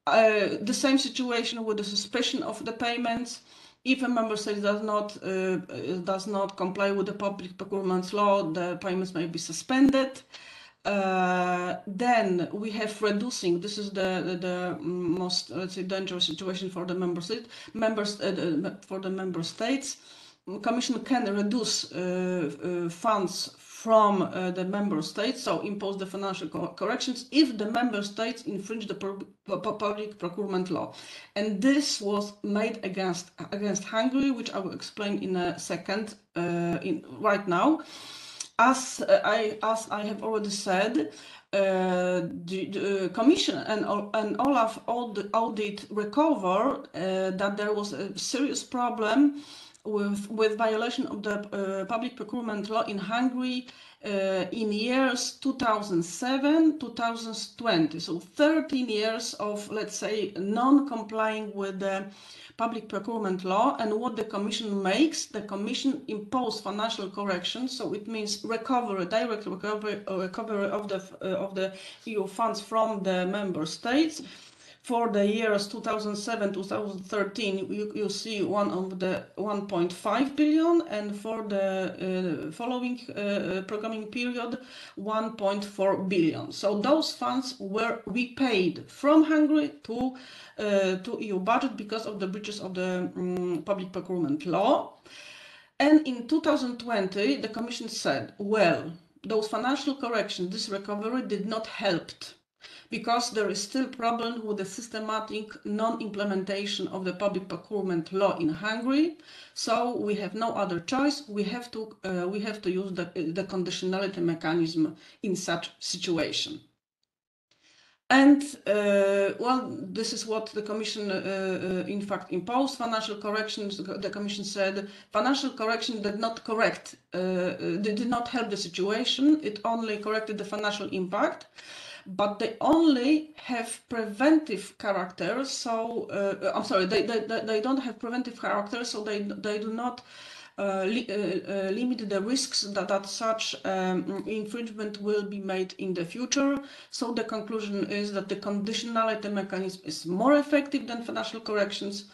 The same situation with the suspension of the payments. If a member state does not comply with the public procurement law, the payments may be suspended. Then we have reducing. This is the most, let's say, dangerous situation for the member states. Commission can reduce funds from the member states, so impose the financial corrections if the member states infringe the public procurement law. And this was made against Hungary, which I will explain in a second. Right now, as I have already said, the Commission and Olaf audit recover that there was a serious problem with violation of the public procurement law in Hungary in years 2007-2020. So 13 years of, let's say, non-complying with the public procurement law. And what the Commission makes, the Commission impose financial corrections. So it means recovery, direct recovery of the EU funds from the member states. For the years 2007-2013, you see one of the 1.5 billion, and for the following programming period, 1.4 billion. So those funds were repaid from Hungary to EU budget because of the breaches of the public procurement law. And in 2020, the Commission said, well, those financial corrections, this recovery did not help, because there is still problem with the systematic non-implementation of the public procurement law in Hungary. So we have no other choice. We have to use the conditionality mechanism in such situation. And well, this is what the Commission in fact imposed. Financial corrections. The Commission said financial correction did not did not help the situation. It only corrected the financial impact. but they only have preventive character. So I'm sorry, they don't have preventive character, so they do not limit the risks that such infringement will be made in the future. So the conclusion is that the conditionality mechanism is more effective than financial corrections,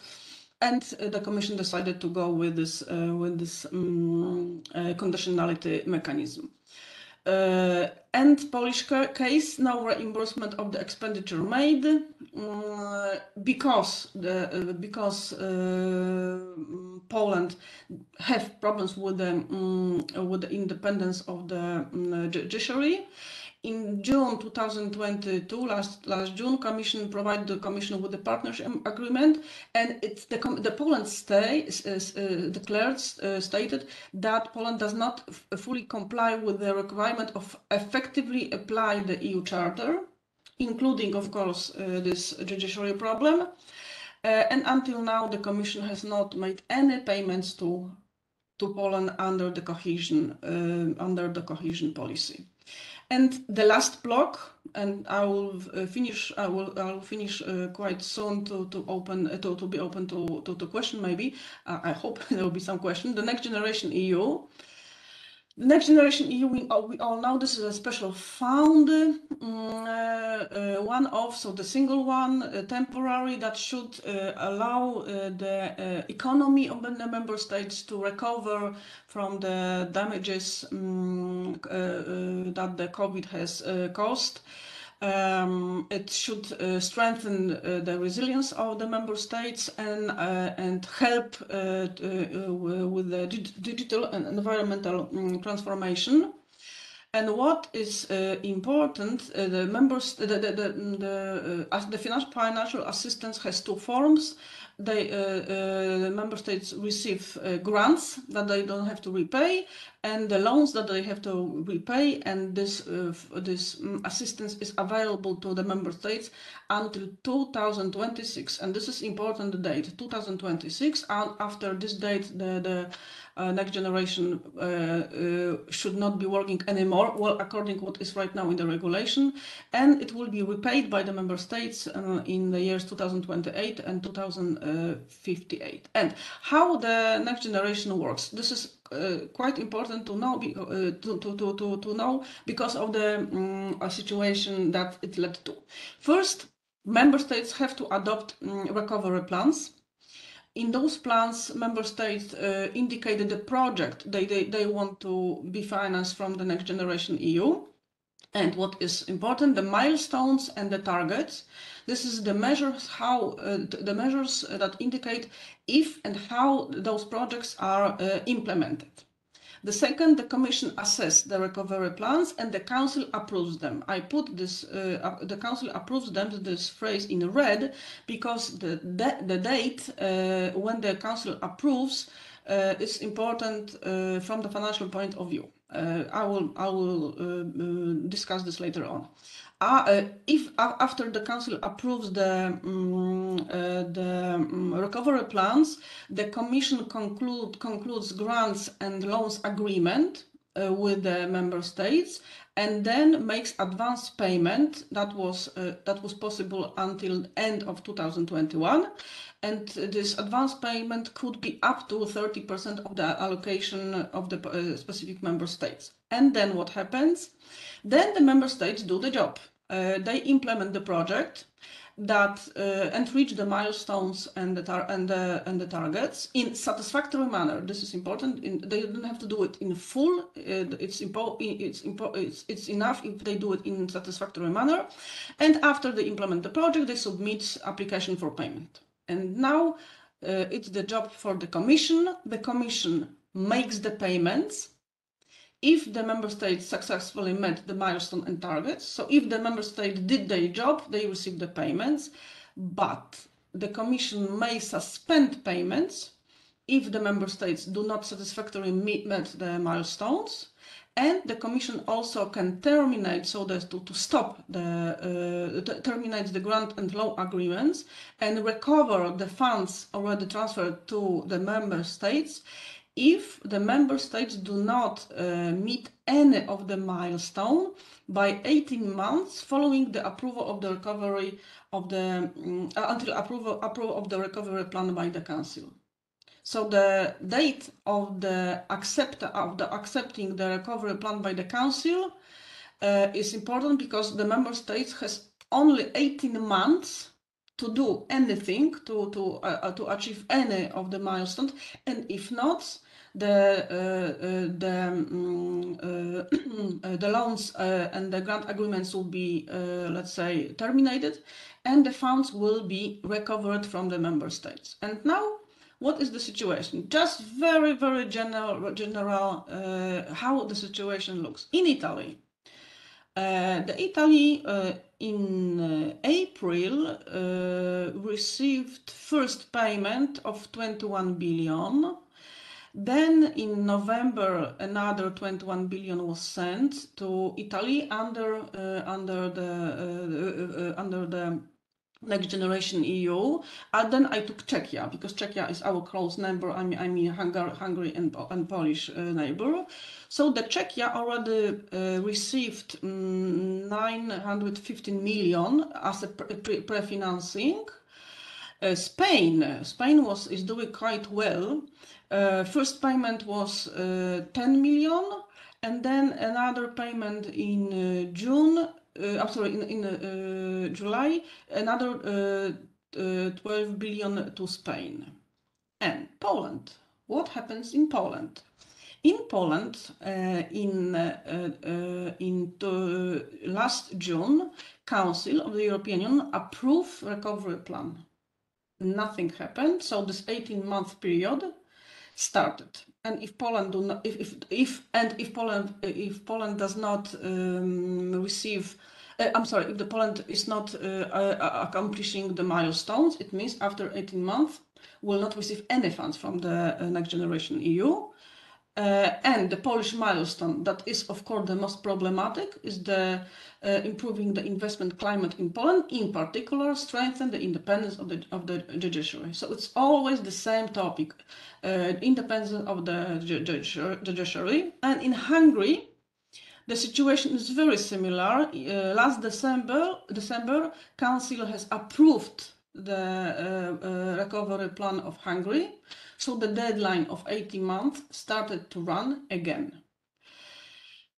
and the Commission decided to go with this conditionality mechanism. And Polish case, no reimbursement of the expenditure made because Poland have problems with the independence of the judiciary. In June 2022, last June, Commission provided the Commission with the partnership agreement, and it's the Poland stated that Poland does not fully comply with the requirement of effectively apply the EU Charter, including, of course, this judiciary problem. And until now, the Commission has not made any payments to Poland under the cohesion policy. And the last block, and I will finish. I will finish quite soon to be open to question. Maybe I hope there will be some question. The Next Generation EU. The Next Generation EU, we all know this is a special fund, so the single one, temporary, that should allow the economy of the member states to recover from the damages that the COVID has caused. It should strengthen the resilience of the member states and help with the digital and environmental transformation. And what is important, the financial assistance has two forms. The member states receive grants that they don't have to repay, and the loans that they have to repay, and this assistance is available to the member states until 2026. And this is important date, 2026. And after this date, the Next Generation should not be working anymore, well, according to what is right now in the regulation, and it will be repaid by the member states in the years 2028 and 2058. And how the Next Generation works, this is quite important to know, to know because of the situation that it led to. First, member states have to adopt recovery plans. In those plans, member states indicated the project they want to be financed from the Next Generation EU. And what is important, the milestones and the targets. This is the measures that indicate if and how those projects are implemented. The second, the Commission assesses the recovery plans and the Council approves them. I put this, the Council approves them, this phrase in red, because the date when the Council approves is important from the financial point of view. I will discuss this later on. If after the Council approves the recovery plans, the Commission concludes grants and loans agreement with the member states, and then makes advance payment that was possible until end of 2021. And this advance payment could be up to 30% of the allocation of the specific member states. And then what happens? Then the member states do the job. They implement the project and reach the milestones and the targets in satisfactory manner. This is important. They don't have to do it in full. It's enough if they do it in satisfactory manner. And after they implement the project, they submit application for payment. And now it's the job for the Commission. The Commission makes the payments if the member states successfully met the milestone and targets. So if the member state did their job, they receive the payments. But the Commission may suspend payments if the member states do not satisfactorily met the milestones. And the Commission also can terminate, so that to stop terminate the grant and loan agreements and recover the funds already transferred to the member states if the member states do not meet any of the milestone by 18 months following the approval of the recovery of the until approval of the recovery plan by the Council. So the date of the accepting the recovery plan by the Council is important because the member states has only 18 months to do anything to achieve any of the milestones, and if not, the loans and the grant agreements will be, let's say, terminated, and the funds will be recovered from the member states. And now, what is the situation? Just very, very general how the situation looks in Italy. Italy in April received first payment of 21 billion. Then in November, another 21 billion was sent to Italy under the Next Generation EU. And then I took Czechia because Czechia is our close neighbor. I mean Hungary and Polish neighbor. So the Czechia already received 915 million as a pre-financing. Spain is doing quite well. First payment was 10 million, and then another payment in June. In July, another 12 billion to Spain. And Poland. What happens in Poland? In Poland, last June, Council of the European Union approved recovery plan. Nothing happened, so this 18-month period started. And if Poland does not receive, if Poland is not accomplishing the milestones, it means after 18 months will not receive any funds from the Next Generation EU. And the Polish milestone that is, of course, the most problematic is the improving the investment climate in Poland, in particular, strengthen the independence of the judiciary. So it's always the same topic, independence of the judiciary. And in Hungary, the situation is very similar. Last December, Council has approved the recovery plan of Hungary. So the deadline of 18 months started to run again.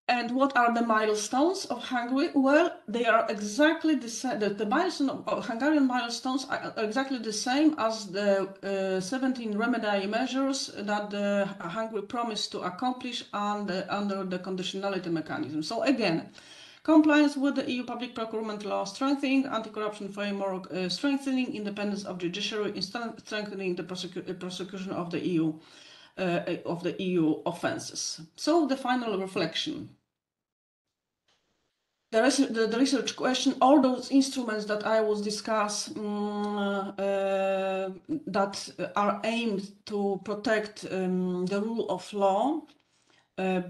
And what are the milestones of Hungary? Well, they are exactly the same. The milestone of Hungarian milestones are exactly the same as the 17 remedy measures that Hungary promised to accomplish under the conditionality mechanism. So again, compliance with the EU public procurement law, strengthening anti-corruption framework, strengthening independence of judiciary, strengthening the prosecution of the EU offenses. So the final reflection. The research question, all those instruments that I will discuss that are aimed to protect the rule of law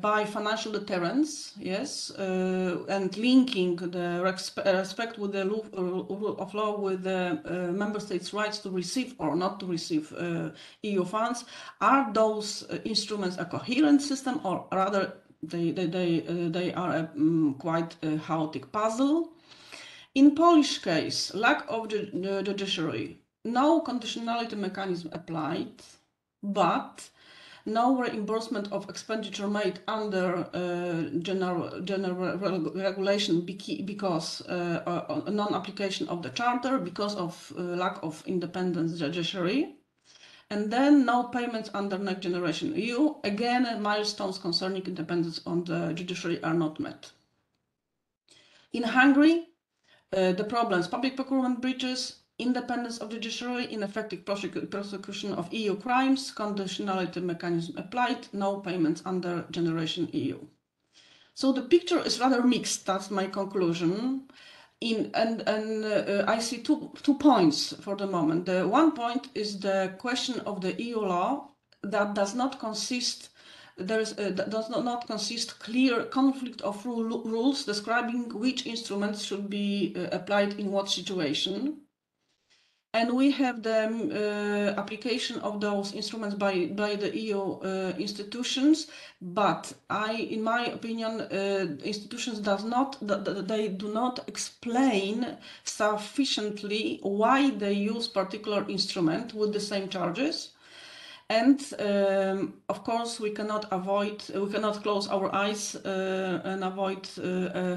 by financial deterrence, yes, and linking the respect with the rule of law with the member states' rights to receive or not to receive EU funds. Are those instruments a coherent system, or rather they are a quite chaotic puzzle? In Polish case, lack of judiciary, no conditionality mechanism applied, but no reimbursement of expenditure made under general regulation because non-application of the charter, because of lack of independent judiciary. And then no payments under Next Generation EU. Again, milestones concerning independence on the judiciary are not met. In Hungary, the problems: public procurement breaches, independence of judiciary, ineffective prosecution of EU crimes, conditionality mechanism applied, no payments under Generation EU. So the picture is rather mixed. That's my conclusion. I see two points for the moment. The one point is the question of the EU law that does not consist. Does not consist clear conflict of rules describing which instruments should be applied in what situation. And we have the application of those instruments by the EU institutions, but in my opinion, institutions they do not explain sufficiently why they use particular instrument with the same charges. And of course, we cannot close our eyes and avoid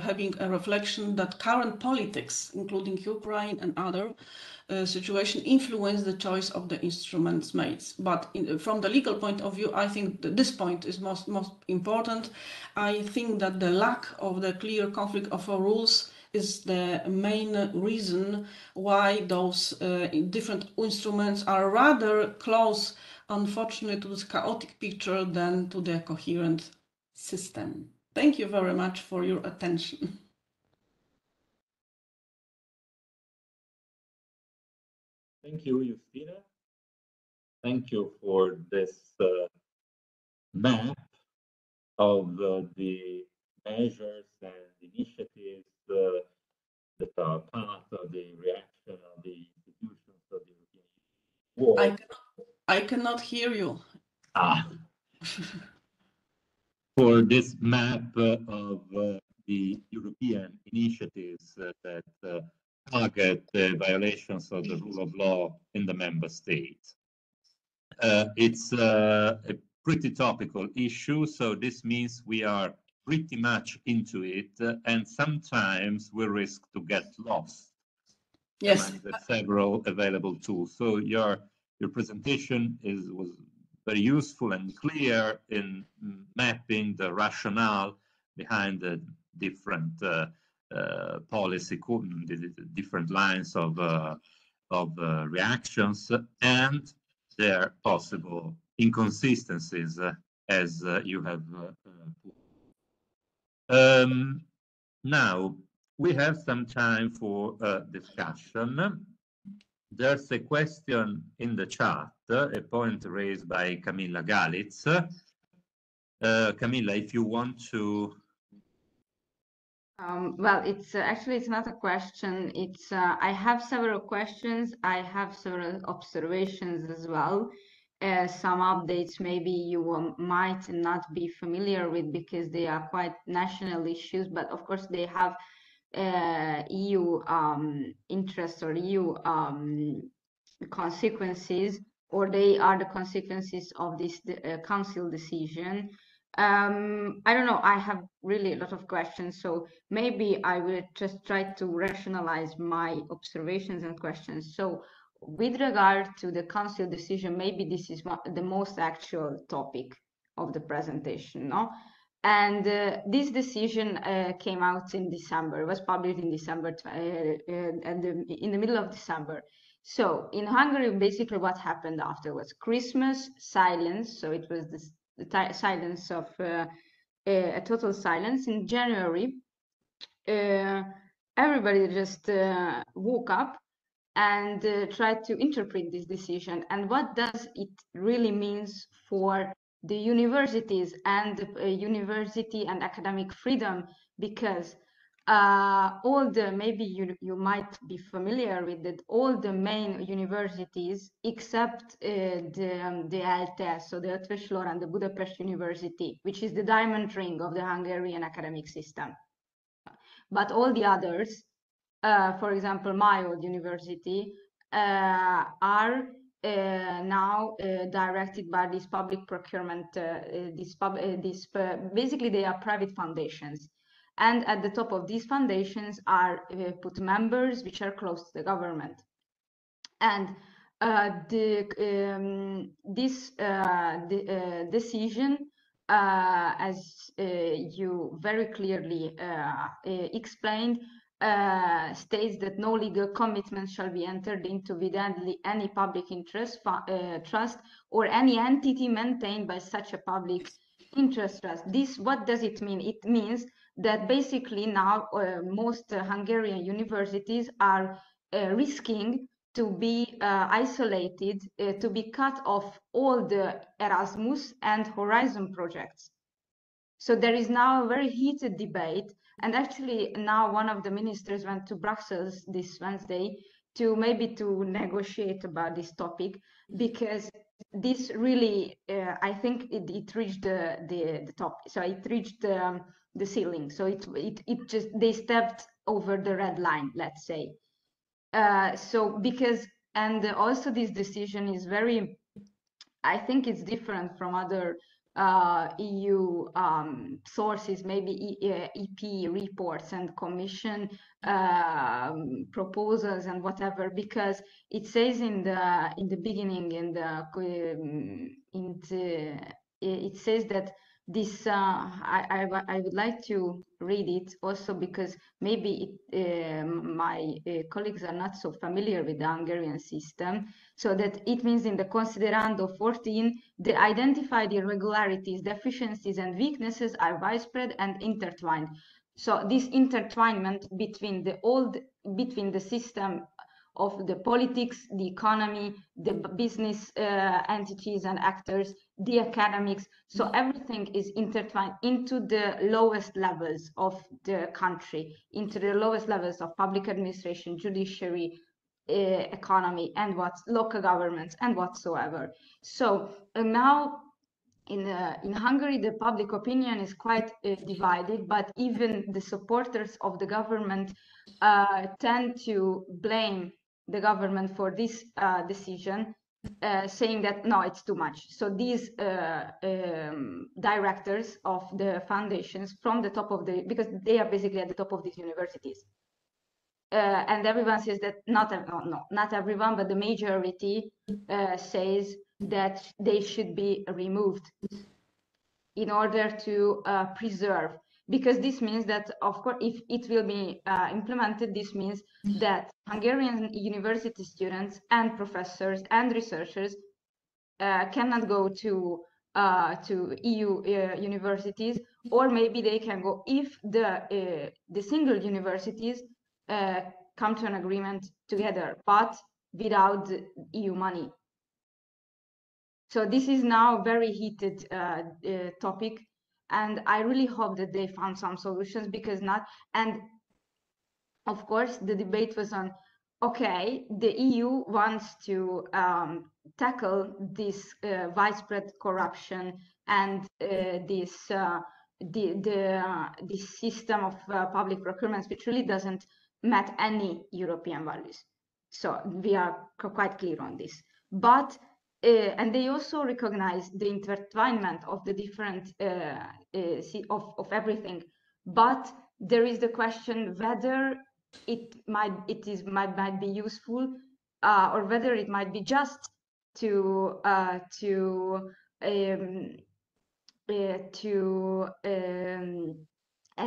having a reflection that current politics, including Ukraine and other situation, influence the choice of the instruments made. But from the legal point of view, I think that this point is most important. I think that the lack of the clear conflict of rules is the main reason why those different instruments are rather close, unfortunately, to this chaotic picture than to the coherent system. Thank you very much for your attention. Thank you, Justyna. Thank you for this map of the measures and initiatives that are part of the reaction of the institutions of the European Union. I cannot hear you. For this map of the European initiatives that target the violations of the rule of law in the member states. It's a pretty topical issue, so this means we are pretty much into it, and sometimes we risk to get lost among the several available tools. So your presentation was very useful and clear in mapping the rationale behind the different policy, the different lines of reactions and their possible inconsistencies, as you have put. Now, we have some time for discussion. There's a question in the chat, a point raised by Camilla Galitz. Camilla, if you want to... Well, it's actually, it's not a question. It's I have several questions. I have several observations as well. Some updates maybe you might not be familiar with because they are quite national issues, but of course they have EU interests or EU consequences, or they are the consequences of this council decision. I don't know, I have really a lot of questions, so maybe I will just try to rationalize my observations and questions. So with regard to the council decision, maybe this is the most actual topic of the presentation, no? And this decision came out in December, was published in December, in the middle of December. So in Hungary, basically what happened afterwards, Christmas, silence, so it was the silence of a total silence. In January, everybody just woke up and tried to interpret this decision and what does it really means for the universities and university and academic freedom, because all the, maybe you might be familiar with it, all the main universities except the ELTE, so the Eötvös Loránd and the Budapest University, which is the diamond ring of the Hungarian academic system. But all the others, for example, my old university, are now directed by this public procurement, basically they are private foundations. And at the top of these foundations are put members which are close to the government. And this decision, as you very clearly explained, states that no legal commitment shall be entered into with any public interest trust or any entity maintained by such a public interest trust. This, what does it mean? It means that basically now most Hungarian universities are risking to be isolated, to be cut off all the Erasmus and Horizon projects. So there is now a very heated debate, and actually now one of the ministers went to Brussels this Wednesday to negotiate about this topic, because this really, I think it reached the top. So it reached the ceiling. So it just, they stepped over the red line, let's say. So because, and also this decision is very, I think it's different from other EU sources, maybe EP reports and Commission proposals and whatever, because it says in the beginning, it says that this, I would like to read it also, because maybe my colleagues are not so familiar with the Hungarian system. So that it means in the Considerando 14, the identified irregularities, deficiencies, and weaknesses are widespread and intertwined. So this intertwinement between the system of the politics, the economy, the business entities and actors, the academics. So everything is intertwined into the lowest levels of the country, into the lowest levels of public administration, judiciary, economy, and local governments and whatsoever. So now in Hungary, the public opinion is quite divided, but even the supporters of the government tend to blame the government for this decision, saying that no, it's too much. So these directors of the foundations from the top of because they are basically at the top of these universities. And everyone says that, not everyone, but the majority says that they should be removed in order to preserve, because this means that, of course, if it will be implemented, this means that Hungarian university students and professors and researchers cannot go to EU universities, or maybe they can go if the single universities come to an agreement together, but without EU money. So this is now a very heated topic, and I really hope that they found some solutions, because and of course the debate was on, okay, the EU wants to tackle this widespread corruption and this system of public procurements, which really doesn't match any European values. So we are quite clear on this. But and they also recognize the intertwinement of the different of everything. But there is the question whether it might be useful, or whether it might be just to at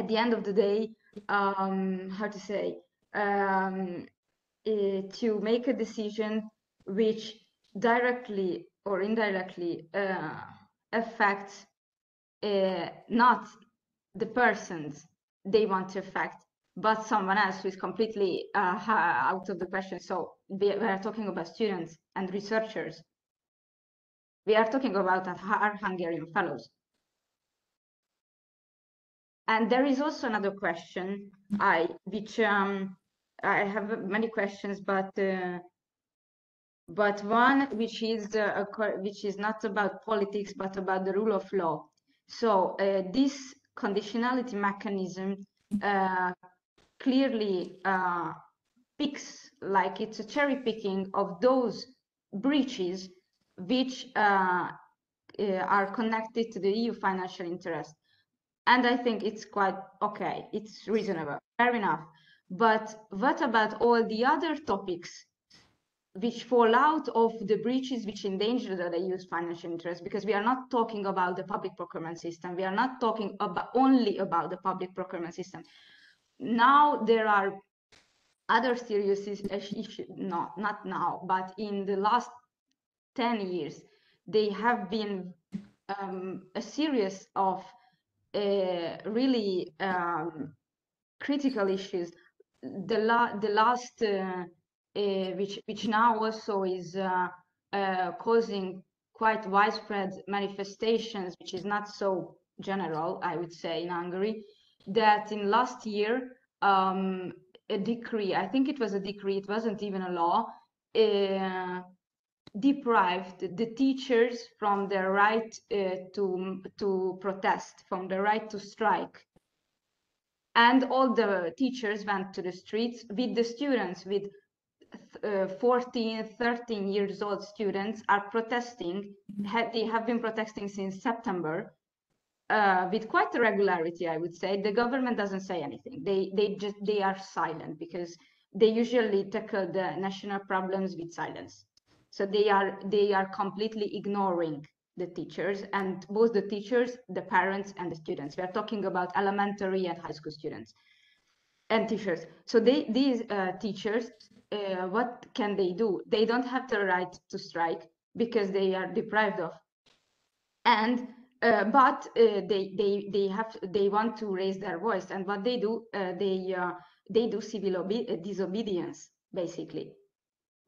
the end of the day, how to say, to make a decision which directly or indirectly affects not the persons they want to affect, but someone else who is completely out of the question. So we are talking about students and researchers. We are talking about our Hungarian fellows. And there is also another question, which I have many questions, but one which is not about politics, but about the rule of law. So this conditionality mechanism clearly picks, like it's a cherry picking of those breaches which are connected to the EU financial interest. And I think it's quite okay, it's reasonable, fair enough. But what about all the other topics which fall out of the breaches which endanger the EU's financial interest? Because we are not talking about the public procurement system. We are not talking only about the public procurement system. Now there are other serious issues, not now, but in the last 10 years, they have been a series of really critical issues. The last, which now also is causing quite widespread manifestations, which is not so general, I would say, in Hungary, that in last year, a decree, I think it was a decree, it wasn't even a law, deprived the teachers from their right to protest, from the right to strike. And all the teachers went to the streets with the students, with 14, 13 years old students are protesting. They have been protesting since September with quite a regularity, I would say. The government doesn't say anything. They are silent because they usually tackle the national problems with silence. So they are completely ignoring the teachers, and both the teachers, the parents, and the students. We are talking about elementary and high school students and teachers. So these teachers, what can they do? They don't have the right to strike because they are deprived of. And but they want to raise their voice, and what they do, they do civil disobedience, basically,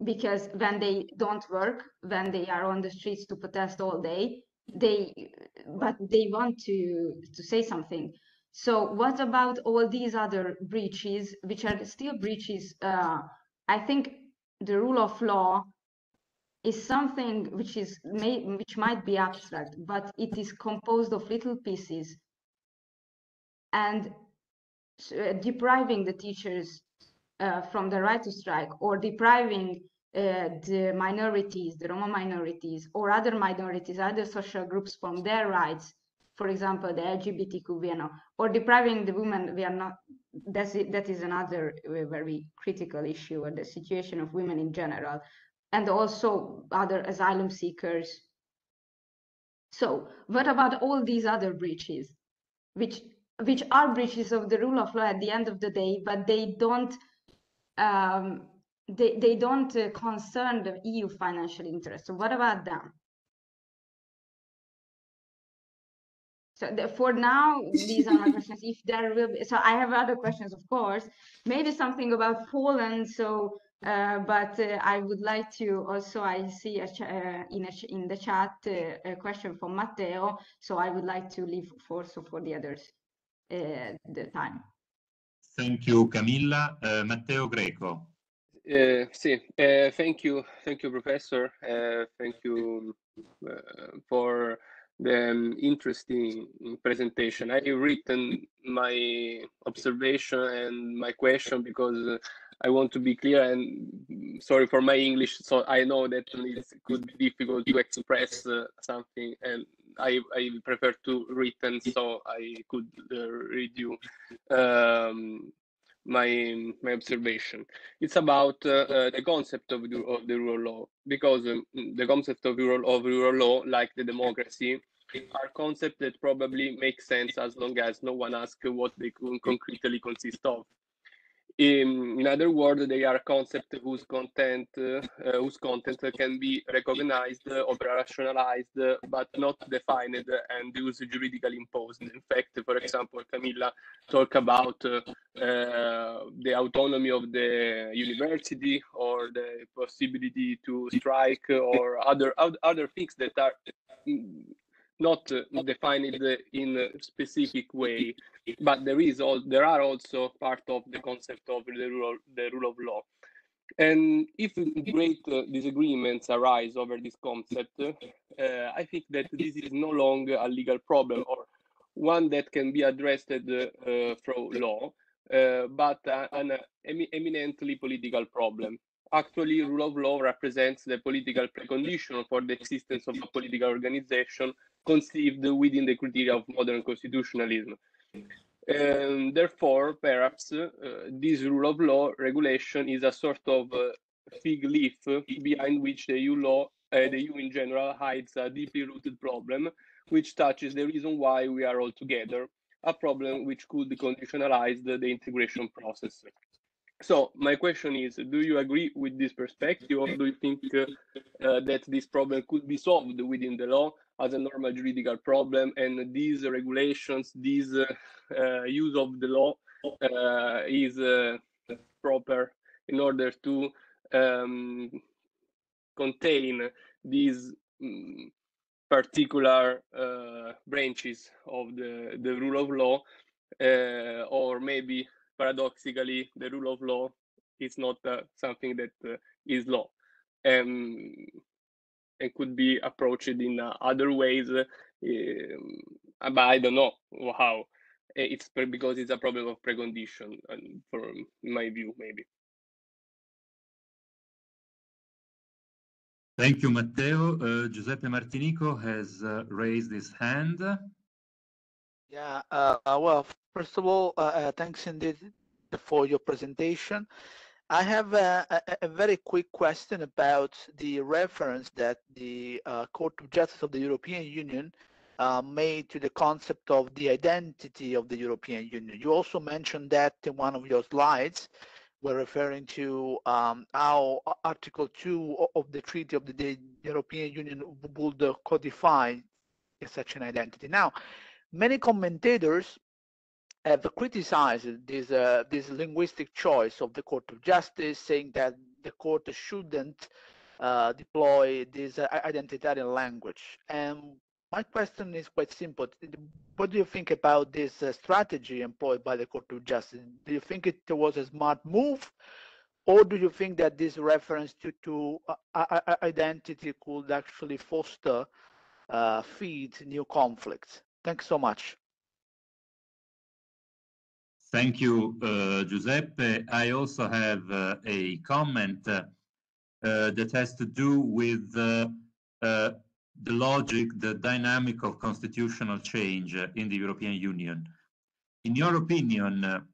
because when they don't work, when they are on the streets to protest all day, but they want to say something. So what about all these other breaches, which are still breaches? I think the rule of law is something which might be abstract, but it is composed of little pieces, and depriving the teachers from the right to strike, or depriving the minorities, the Roma minorities, or other minorities, other social groups from their rights, for example, the LGBTQ, or depriving the women. We are not. That is another very critical issue, or the situation of women in general, and also other asylum seekers. So what about all these other breaches, which are breaches of the rule of law at the end of the day, but they don't they don't concern the EU financial interest. So what about them? So for now, these are my questions. If there will be, so I have other questions, of course, maybe something about Poland. So, but I would like to also, I see in the chat a question from Matteo. So I would like to leave for the others the time. Thank you, Camilla. Matteo Greco. Sì, thank you, Professor. Thank you for the interesting presentation. I've written my observation and my question because I want to be clear, and sorry for my English. So I know that it could be difficult to express something, and I prefer to written so I could read you my observation. It's about the concept of the rule of law, because the concept of rule of law, like the democracy, are concepts that probably make sense as long as no one asks what they concretely consist of. In other words, they are concepts whose content can be recognized, operationalized, but not defined and used juridically imposed. In fact, for example, Camilla talked about the autonomy of the university, or the possibility to strike, or other things that are not defined in a specific way, but there are also part of the concept of the rule of law. And if great disagreements arise over this concept, I think that this is no longer a legal problem, or one that can be addressed through law, but an eminently political problem. Actually, rule of law represents the political precondition for the existence of a political organization conceived within the criteria of modern constitutionalism. Therefore, perhaps this rule of law regulation is a sort of fig leaf behind which the EU in general hides a deeply rooted problem, which touches the reason why we are all together, a problem which could conditionalize the integration process. So my question is, do you agree with this perspective, or do you think that this problem could be solved within the law as a normal juridical problem, and these regulations, this use of the law is proper in order to contain these particular branches of the rule of law, or maybe paradoxically, the rule of law is not something that is law, and could be approached in other ways, but I don't know how. It's because it's a problem of precondition, and from my view, maybe. Thank you, Matteo. Giuseppe Martinico has raised his hand. Yeah, well, first of all, thanks indeed for your presentation. I have a very quick question about the reference that the Court of Justice of the European Union made to the concept of the identity of the European Union. You also mentioned that in one of your slides, were referring to how Article 2 of the Treaty of the European Union would codify such an identity. Now, many commentators have criticized this linguistic choice of the Court of Justice, saying that the court shouldn't deploy this identitarian language. And my question is quite simple. What do you think about this strategy employed by the Court of Justice? Do you think it was a smart move, or do you think that this reference to identity could actually foster, feed new conflicts? Thanks so much. Thank you, Giuseppe. I also have a comment that has to do with the logic, the dynamic of constitutional change in the European Union. In your opinion,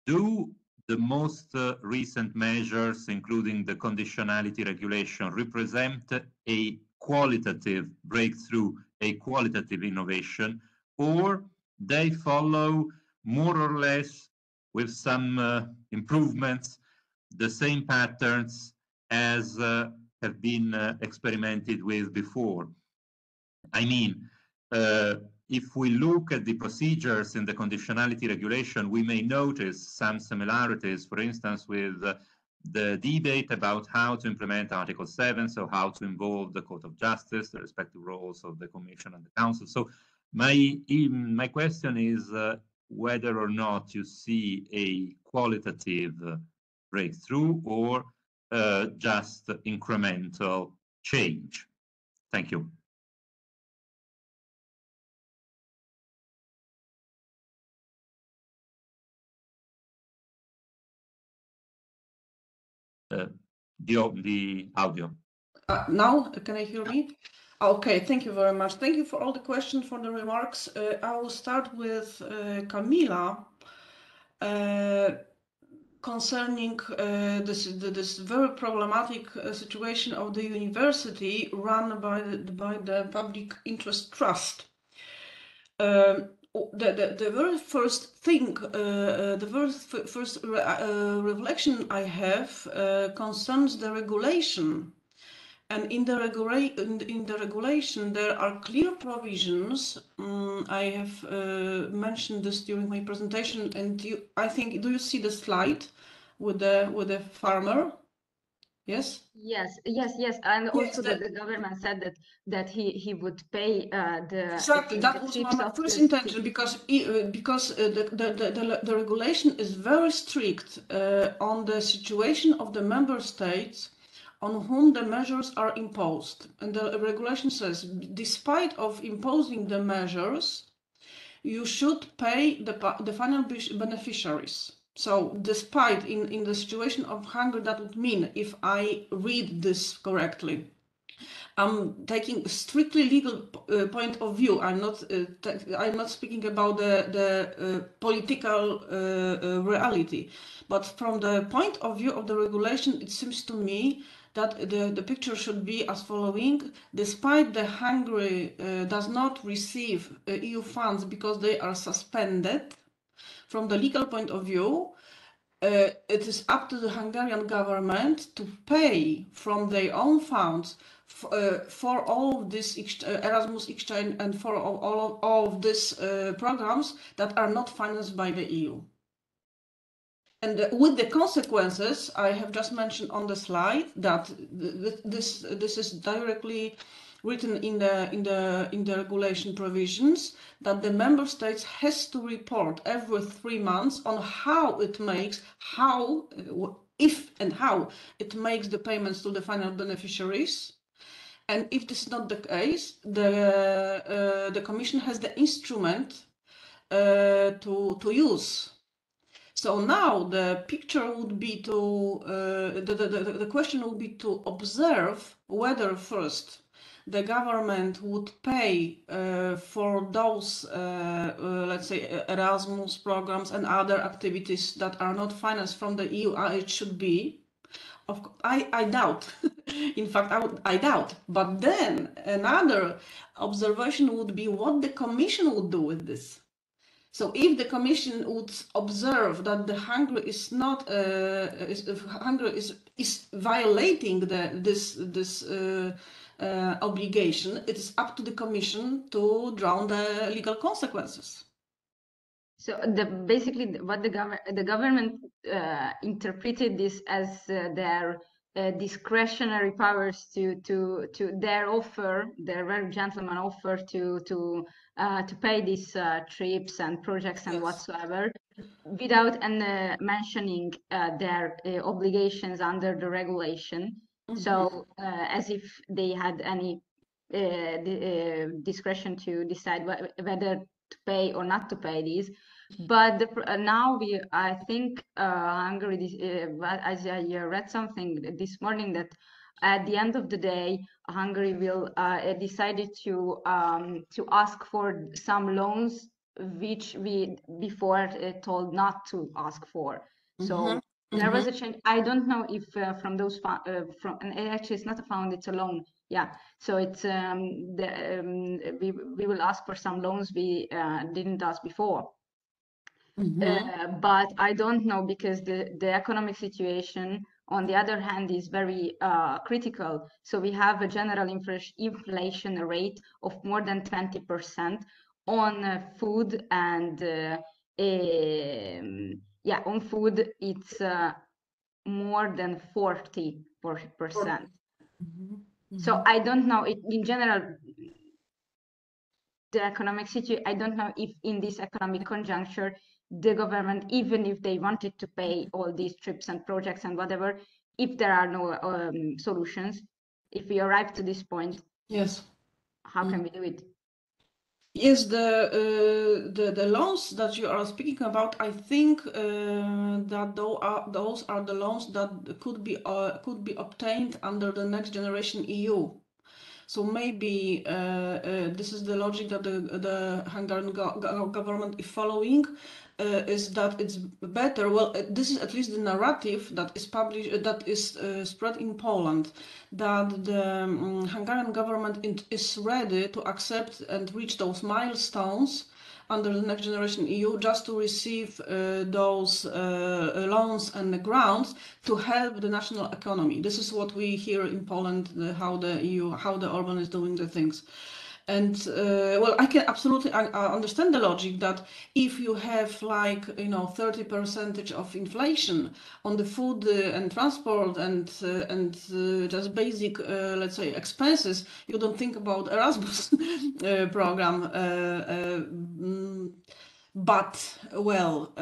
do the most recent measures, including the conditionality regulation, represent a qualitative breakthrough, a qualitative innovation, or they follow more or less, with some improvements, the same patterns as have been experimented with before? I mean, if we look at the procedures in the conditionality regulation, we may notice some similarities, for instance, with the debate about how to implement Article 7, so how to involve the Court of Justice, the respective roles of the Commission and the Council. So my question is whether or not you see a qualitative breakthrough or just incremental change. Thank you. The audio. Now, can I hear me? Okay, thank you very much. Thank you for all the questions, for the remarks. I will start with Camila concerning this very problematic situation of the university run by the Public Interest Trust. The very first thing, the very first reflection I have concerns the regulation. And in the regulation, there are clear provisions. I have mentioned this during my presentation, and I think, do you see the slide with the farmer? Yes. Yes, and also that the government said that he would pay the exactly. That was my first intention, because the regulation is very strict on the situation of the member states on whom the measures are imposed. And the regulation says, despite of imposing the measures, you should pay the final beneficiaries. So despite in the situation of hunger, that would mean, if I read this correctly, I'm taking a strictly legal point of view. I'm not speaking about the political reality, but from the point of view of the regulation, it seems to me that the picture should be as following: despite the Hungary does not receive EU funds because they are suspended, from the legal point of view, it is up to the Hungarian government to pay from their own funds for all of this Erasmus exchange and for all of these programs that are not financed by the EU. And with the consequences I have just mentioned on the slide, that this is directly written in the regulation provisions that the member states has to report every 3 months on how it makes, if and how it makes the payments to the final beneficiaries. And if this is not the case, the Commission has the instrument to use. So now the picture would be to, the question would be to observe whether first the government would pay for those, let's say, Erasmus programs and other activities that are not financed from the EU as it should be. Of course, I doubt. In fact, I doubt. But then another observation would be what the Commission would do with this. So if the Commission would observe that the Hungary is not, Hungary is violating this obligation, it is up to the Commission to draw the legal consequences. So basically, what the government interpreted this as their discretionary powers to their offer, their very gentleman offer to pay these trips and projects and whatsoever, without mentioning their obligations under the regulation. So as if they had any discretion to decide whether to pay or not to pay these. But now I think Hungary, as I read something this morning, that at the end of the day, Hungary will decided to ask for some loans which we before told not to ask for. So there was a change. I don't know if from those and actually it's not a fund, it's a loan. Yeah, so it's we will ask for some loans we didn't ask before. But I don't know, because the economic situation on the other hand is very critical. So we have a general inflation rate of more than 20% on food, and on food it's more than 40%. So I don't know, in general, the economic situation, I don't know if in this economic conjuncture, the government, even if they wanted to pay all these trips and projects and whatever, if there are no solutions, if we arrive to this point, yes, how can we do it? Yes, the loans that you are speaking about, I think that those are the loans that could be obtained under the Next Generation EU. So maybe this is the logic that the Hungarian government is following, is that it's better. Well, this is at least the narrative that is published, that is spread in Poland, that the Hungarian government is ready to accept and reach those milestones under the Next Generation EU just to receive those loans and grants to help the national economy. This is what we hear in Poland, how the Orban is doing the things. And well, I can absolutely understand the logic that if you have 30% of inflation on the food and transport and just basic, let's say, expenses, you don't think about Erasmus program. But well.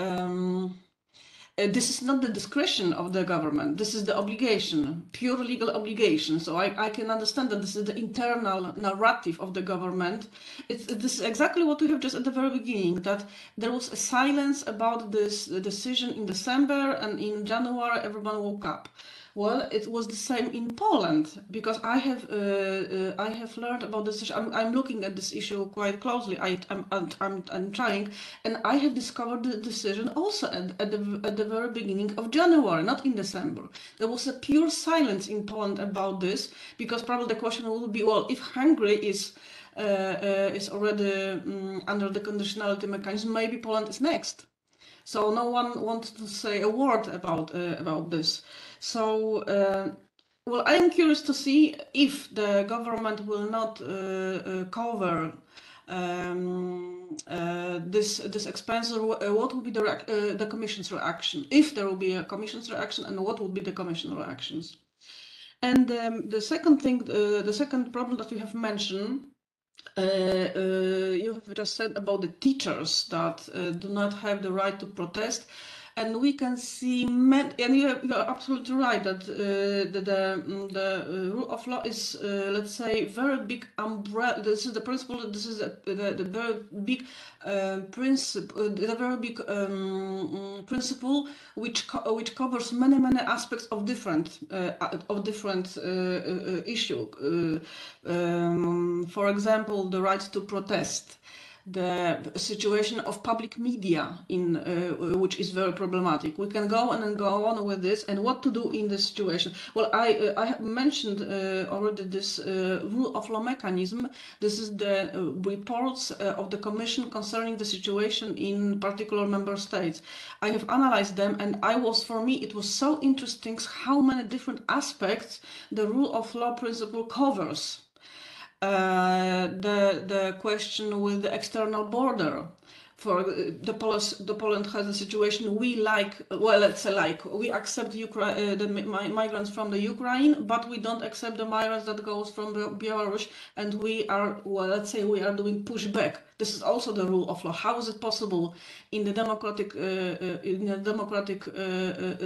This is not the discretion of the government. This is the obligation, pure legal obligation. So I can understand that this is the internal narrative of the government. This is exactly what we have just at the very beginning, that there was a silence about this decision in December, and in January everyone woke up. Well, it was the same in Poland, because I have learned about this issue. I'm looking at this issue quite closely. I'm trying, and I have discovered the decision also at the very beginning of January, not in December. There was a pure silence in Poland about this, because probably the question will be, well, if Hungary is already under the conditionality mechanism, maybe Poland is next. So no one wanted to say a word about this. So, well, I am curious to see if the government will not cover this expense. What will be the Commission's reaction? If there will be a Commission's reaction, and what will be the Commission reactions? And the second thing, the second problem that you have mentioned, you have just said about the teachers that do not have the right to protest. And we can see, and you are absolutely right that the rule of law is, let's say, very big umbrella. This is the principle. This is the very big principle. The very big principle which covers many aspects of different issue. For example, the right to protest, the situation of public media in which is very problematic. We can go on with this, and what to do in this situation. Well, I have mentioned already this rule of law mechanism. This is the reports of the Commission concerning the situation in particular member states. I have analyzed them, and for me it was so interesting how many different aspects the rule of law principle covers. The question with the external border. For the Poland has a situation we accept the migrants from the Ukraine, but we don't accept the migrants that goes from Belarus, and we are doing pushback. This is also the rule of law. How is it possible in the democratic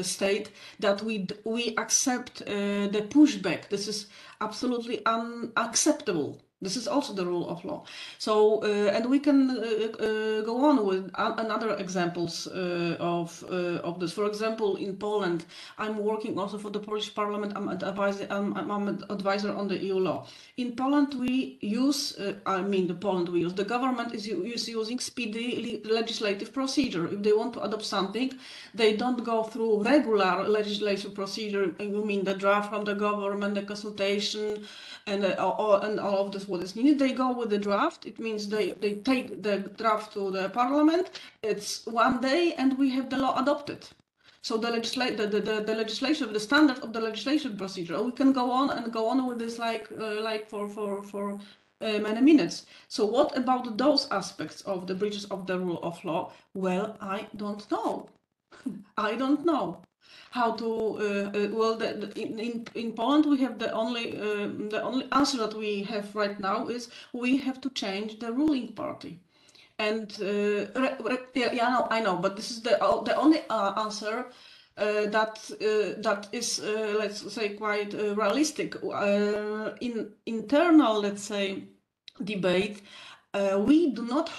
state that we accept the pushback? This is absolutely unacceptable. This is also the rule of law. So, and we can go on with another examples of this. For example, in Poland, I'm working also for the Polish Parliament. I'm an advisor on the EU law. In Poland, we use, the government is using speedy legislative procedure. If they want to adopt something, they don't go through regular legislative procedure. You mean the draft from the government, the consultation, and all of this what is needed. They go with the draft. It means they take the draft to the parliament. It's one day and we have the law adopted. So the legislation, the standard of the legislation procedure, we can go on with this like for many minutes. So what about those aspects of the breaches of the rule of law? Well, I don't know. I don't know how to. In Poland, we have the only answer that we have right now is we have to change the ruling party. And I know, but this is the only answer that is, let's say, quite realistic. In internal, let's say, debate, we do not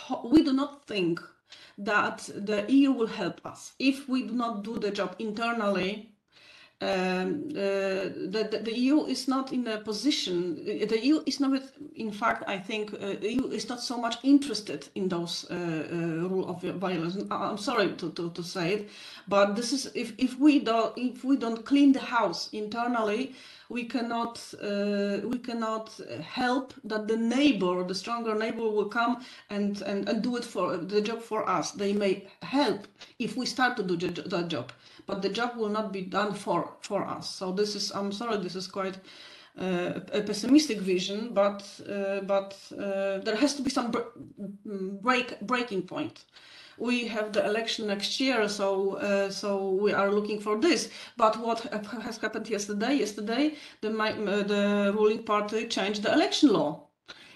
think that the EU will help us if we do not do the job internally. The EU is not in a position. The EU is not. In fact, I think the EU is not so much interested in those rule of violence. I'm sorry to say it, but this is if we don't clean the house internally, we cannot help that the stronger neighbor will come and do it for the job for us. They may help if we start to do that job, but the job will not be done for us. So this is, I'm sorry, this is quite a pessimistic vision, but there has to be some breaking point. We have the election next year, so we are looking for this. But what has happened yesterday? Yesterday, the ruling party changed the election law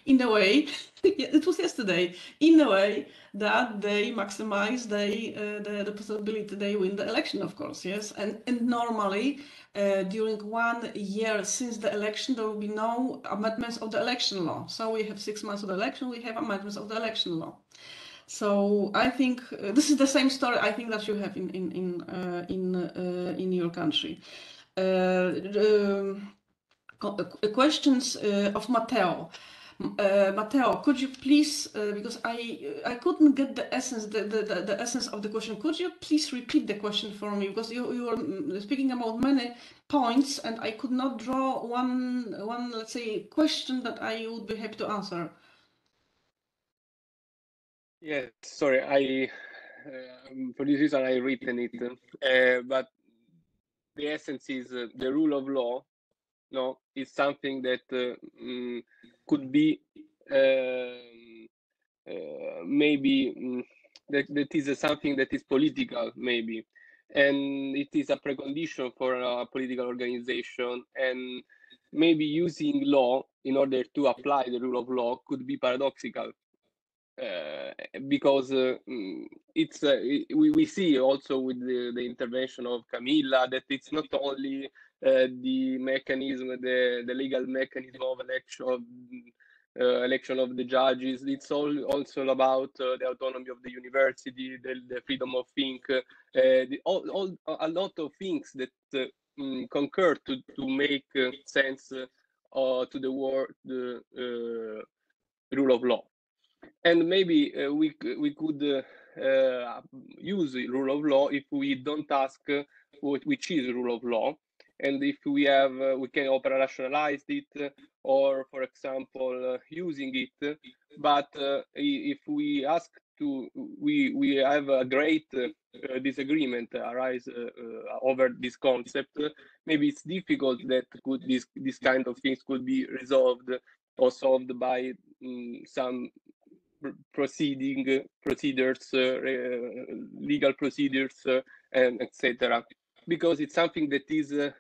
in the way it was yesterday, in the way that they maximize the possibility they win the election, of course, yes. And normally, during 1 year since the election, there will be no amendments of the election law. So we have 6 months of the election, we have amendments of the election law. So I think this is the same story I think that you have in your country. Questions of Matteo. Matteo, could you please, because I couldn't get the essence of the question. Could you please repeat the question for me, because you were speaking about many points and I could not draw one let's say question that I would be happy to answer. Yes, sorry, for this reason I written it, but the essence is the rule of law. No, is something that could be maybe that is something that is political, maybe, and it is a precondition for a political organization. And maybe using law in order to apply the rule of law could be paradoxical, because we see also with the intervention of Camilla that it's not only the mechanism, the legal mechanism of election of the judges. It's also about the autonomy of the university, the freedom of think, a lot of things that concur to make sense to the word rule of law. And maybe we could use rule of law if we don't ask which is rule of law, and if we have we can operationalize it, or for example using it. But if we ask to, we have a great disagreement arise over this concept. Maybe it's difficult that this kind of things could be resolved or solved by some procedures, legal procedures, and etc. Because it's something that is that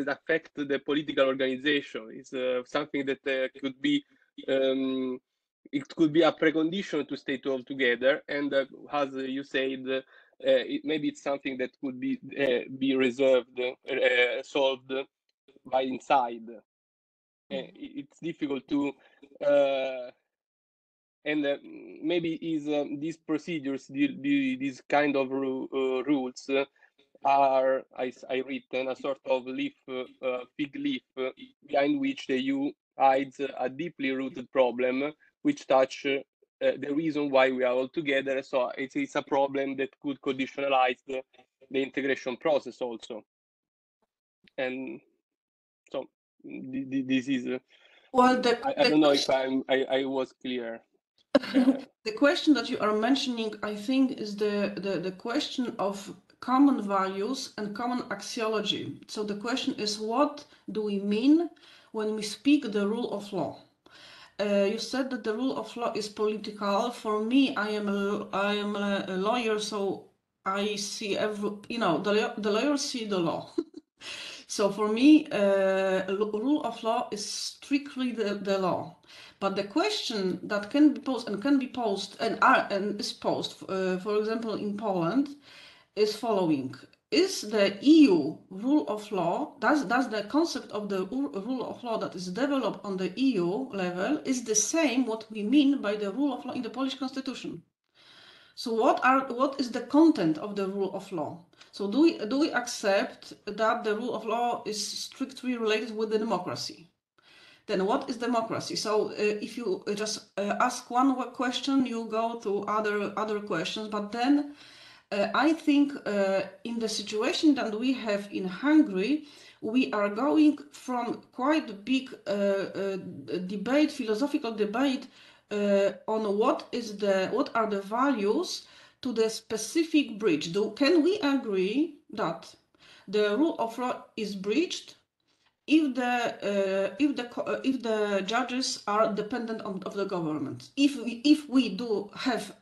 affect the political organization. It's something that could be it could be a precondition to stay all together. And as you said, maybe it's something that could be reserved, solved by inside. It's difficult to. And maybe is these procedures, these kind of rules are, I written, a sort of fig leaf behind which the EU hides a deeply rooted problem, which touch the reason why we are all together. So it's a problem that could conditionalize the integration process also. And so this is. Well, I don't know if I was clear. The question that you are mentioning, I think, is the question of common values and common axiology. So the question is, what do we mean when we speak the rule of law? You said that the rule of law is political. For me, I am a lawyer, so I see the lawyers see the law. So for me, rule of law is strictly the law. But the question that can be posed and is posed, for example, in Poland, is following: is the EU rule of law, does the concept of the rule of law that is developed on the EU level is the same what we mean by the rule of law in the Polish constitution? So what is the content of the rule of law? So do we accept that the rule of law is strictly related with the democracy? Then what is democracy? So if you just ask one question, you go to other questions. But then I think in the situation that we have in Hungary, we are going from quite big debate, philosophical debate on what are the values to the specific breach. Can we agree that the rule of law is breached if the judges are dependent of the government? If we do have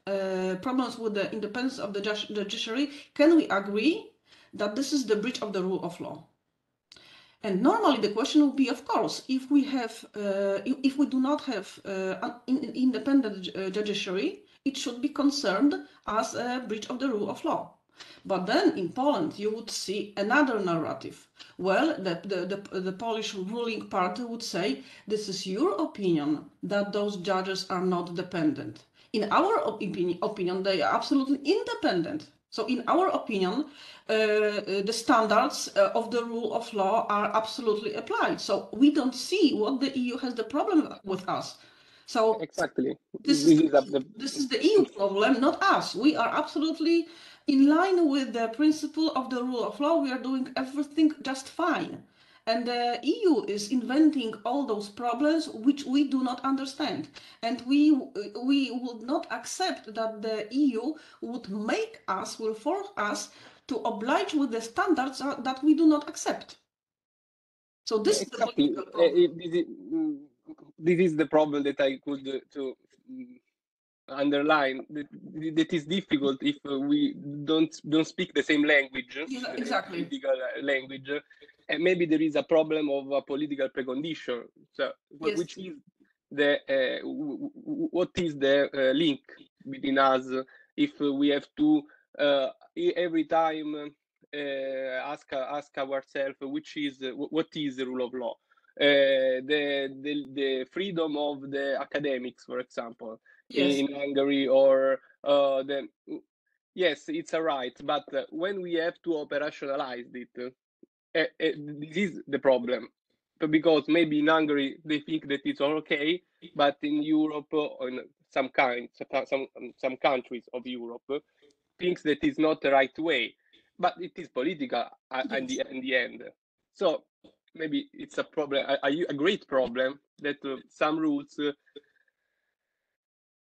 problems with the independence of the judiciary, can we agree that this is the breach of the rule of law? And normally the question will be, of course, if we do not have an independent judiciary, it should be concerned as a breach of the rule of law. But then in Poland, you would see another narrative. Well, the Polish ruling party would say, this is your opinion that those judges are not dependent. In our opinion, they are absolutely independent. So in our opinion, the standards of the rule of law are absolutely applied. So we don't see what the EU has the problem with us. So exactly, this is the EU problem, not us. We are absolutely in line with the principle of the rule of law. We are doing everything just fine. And the EU is inventing all those problems which we do not understand. And we would not accept that the EU would will force us to oblige with the standards that we do not accept. So this is the political problem. This is the problem that I could underline that is difficult if we don't speak the same language, Yeah, the exactly. political language, and maybe there is a problem of a political precondition. So, Yes. which is the what is the link between us if we have to every time ask ourselves what is the rule of law, the freedom of the academics, for example, Yes. in Hungary, or yes, it's a right, but when we have to operationalize it, this is the problem, because maybe in Hungary they think that it's all okay, but in Europe, or in some countries of Europe, thinks that it's not the right way, but it is political in the end. So maybe it's a problem, a great problem, that some rules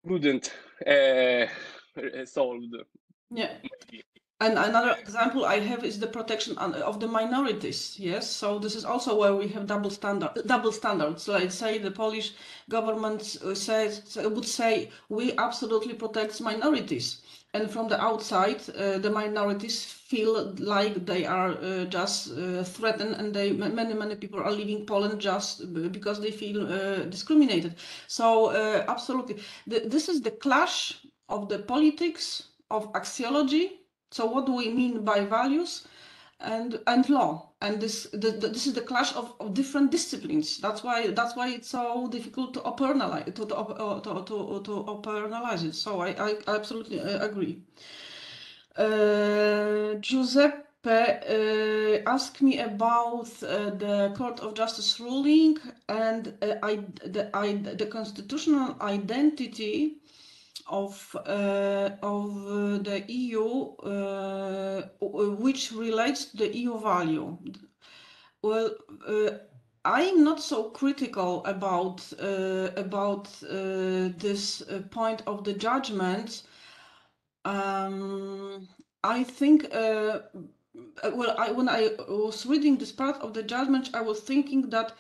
wouldn't solved. Yeah. And another example I have is the protection of the minorities. Yes, so this is also where we have double standards. Let's say the Polish government would say we absolutely protect minorities, and from the outside, the minorities feel like they are just threatened, and many people are leaving Poland just because they feel discriminated. So absolutely, this is the clash of the politics of axiology. So what do we mean by values and law? And this is the clash of different disciplines. That's why it's so difficult to operationalize it. So I absolutely agree. Giuseppe asked me about the Court of Justice ruling and the constitutional identity of the EU, which relates to the EU value. Well, I'm not so critical about this point of the judgment. I think, when I was reading this part of the judgment, I was thinking that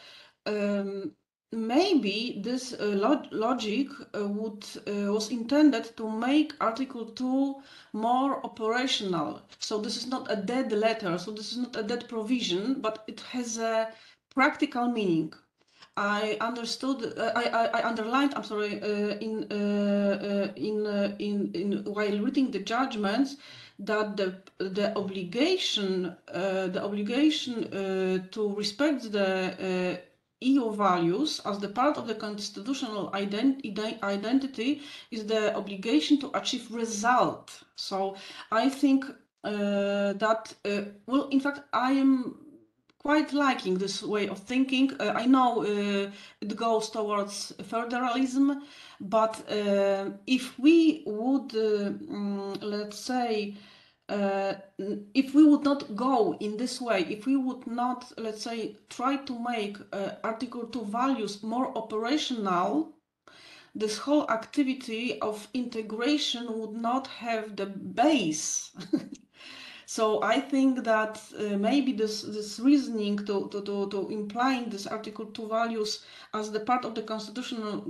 maybe this logic was intended to make Article 2 more operational. So this is not a dead letter, so this is not a dead provision, but it has a practical meaning. I understood. I underlined. I'm sorry. While reading the judgments, that the obligation to respect the EU values as the part of the constitutional identity is the obligation to achieve result. So I think that well, in fact, I am quite liking this way of thinking. I know it goes towards federalism, but if we would, let's say, if we would not go in this way, if we would not, let's say, try to make Article 2 values more operational, this whole activity of integration would not have the base. So I think that maybe this reasoning to implying this Article 2 values as the part of the constitutional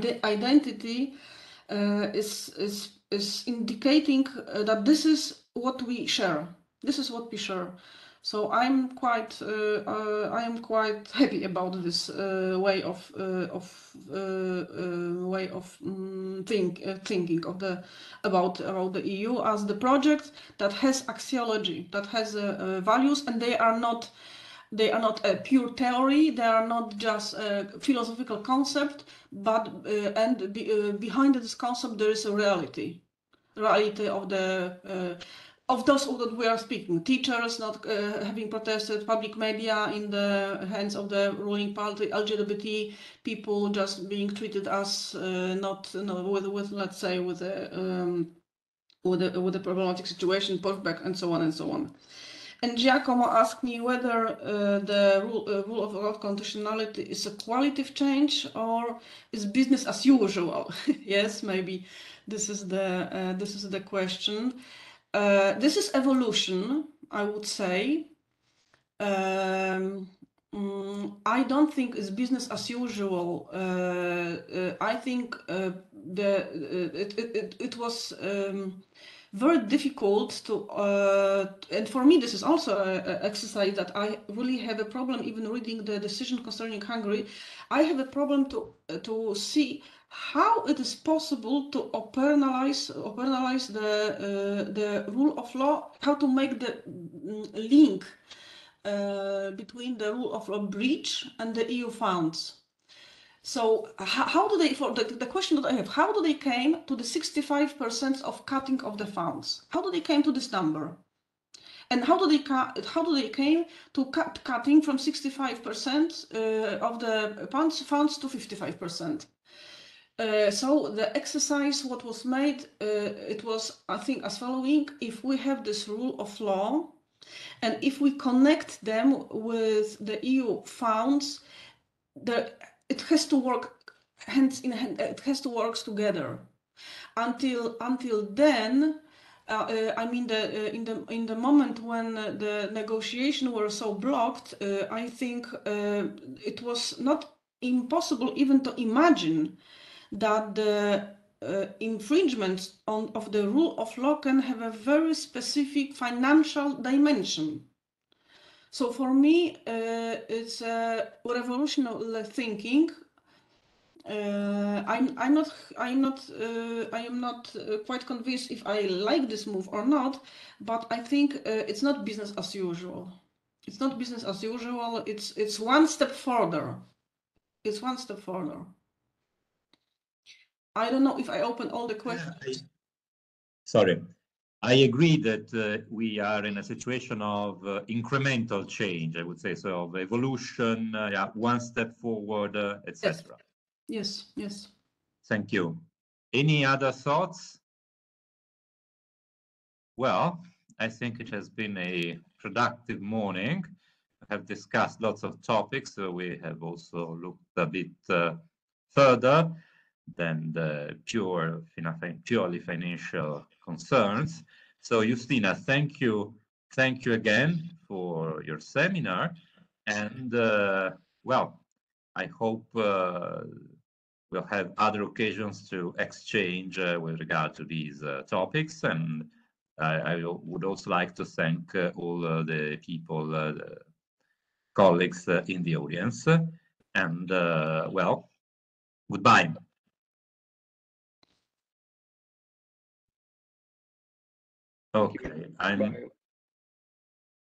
identity is indicating that this is what we share. This is what we share. So I'm quite happy about this way of thinking about the EU as the project that has axiology, that has values, and they are not a pure theory. They are not just a philosophical concept, but behind this concept there is a reality of the of those that we are speaking. Teachers not having protested, public media in the hands of the ruling party, LGBT people just being treated as with let's say with a problematic situation, pushback, and so on and so on. And Giacomo asked me whether the rule of law conditionality is a qualitative change or is business as usual. Yes, maybe this is the question. This is evolution, I would say. I don't think it's business as usual. I think it was very difficult to, and for me this is also an exercise that I really have a problem even reading the decision concerning Hungary. I have a problem to see how it is possible to operationalize the rule of law, how to make the link between the rule of law breach and the EU funds. So how do they, for the question that I have, how do they came to the 65% of cutting of the funds? How do they came to this number? And how do they came to cutting from 65% of the funds to 55%? So the exercise what was made, it was, I think, as following: if we have this rule of law, and if we connect them with the EU funds, it has to work hand in hand. It has to work together. Until then, I mean, in the moment when the negotiations were so blocked, I think it was not impossible even to imagine that the infringement of the rule of law can have a very specific financial dimension. So for me, it's a revolutionary thinking. I am not quite convinced if I like this move or not, but I think it's not business as usual. It's not business as usual. It's one step further. It's one step further. I don't know if I open all the questions. Sorry. I agree that we are in a situation of incremental change, I would say, so of evolution, yeah, one step forward, etc. Yes, yes. Thank you. Any other thoughts? Well, I think it has been a productive morning. We have discussed lots of topics, so we have also looked a bit further than the purely financial concerns. So Justyna, thank you again for your seminar, and well, I hope we'll have other occasions to exchange with regard to these topics, and I would also like to thank all the people, colleagues in the audience, and well, goodbye. Okay, Bye.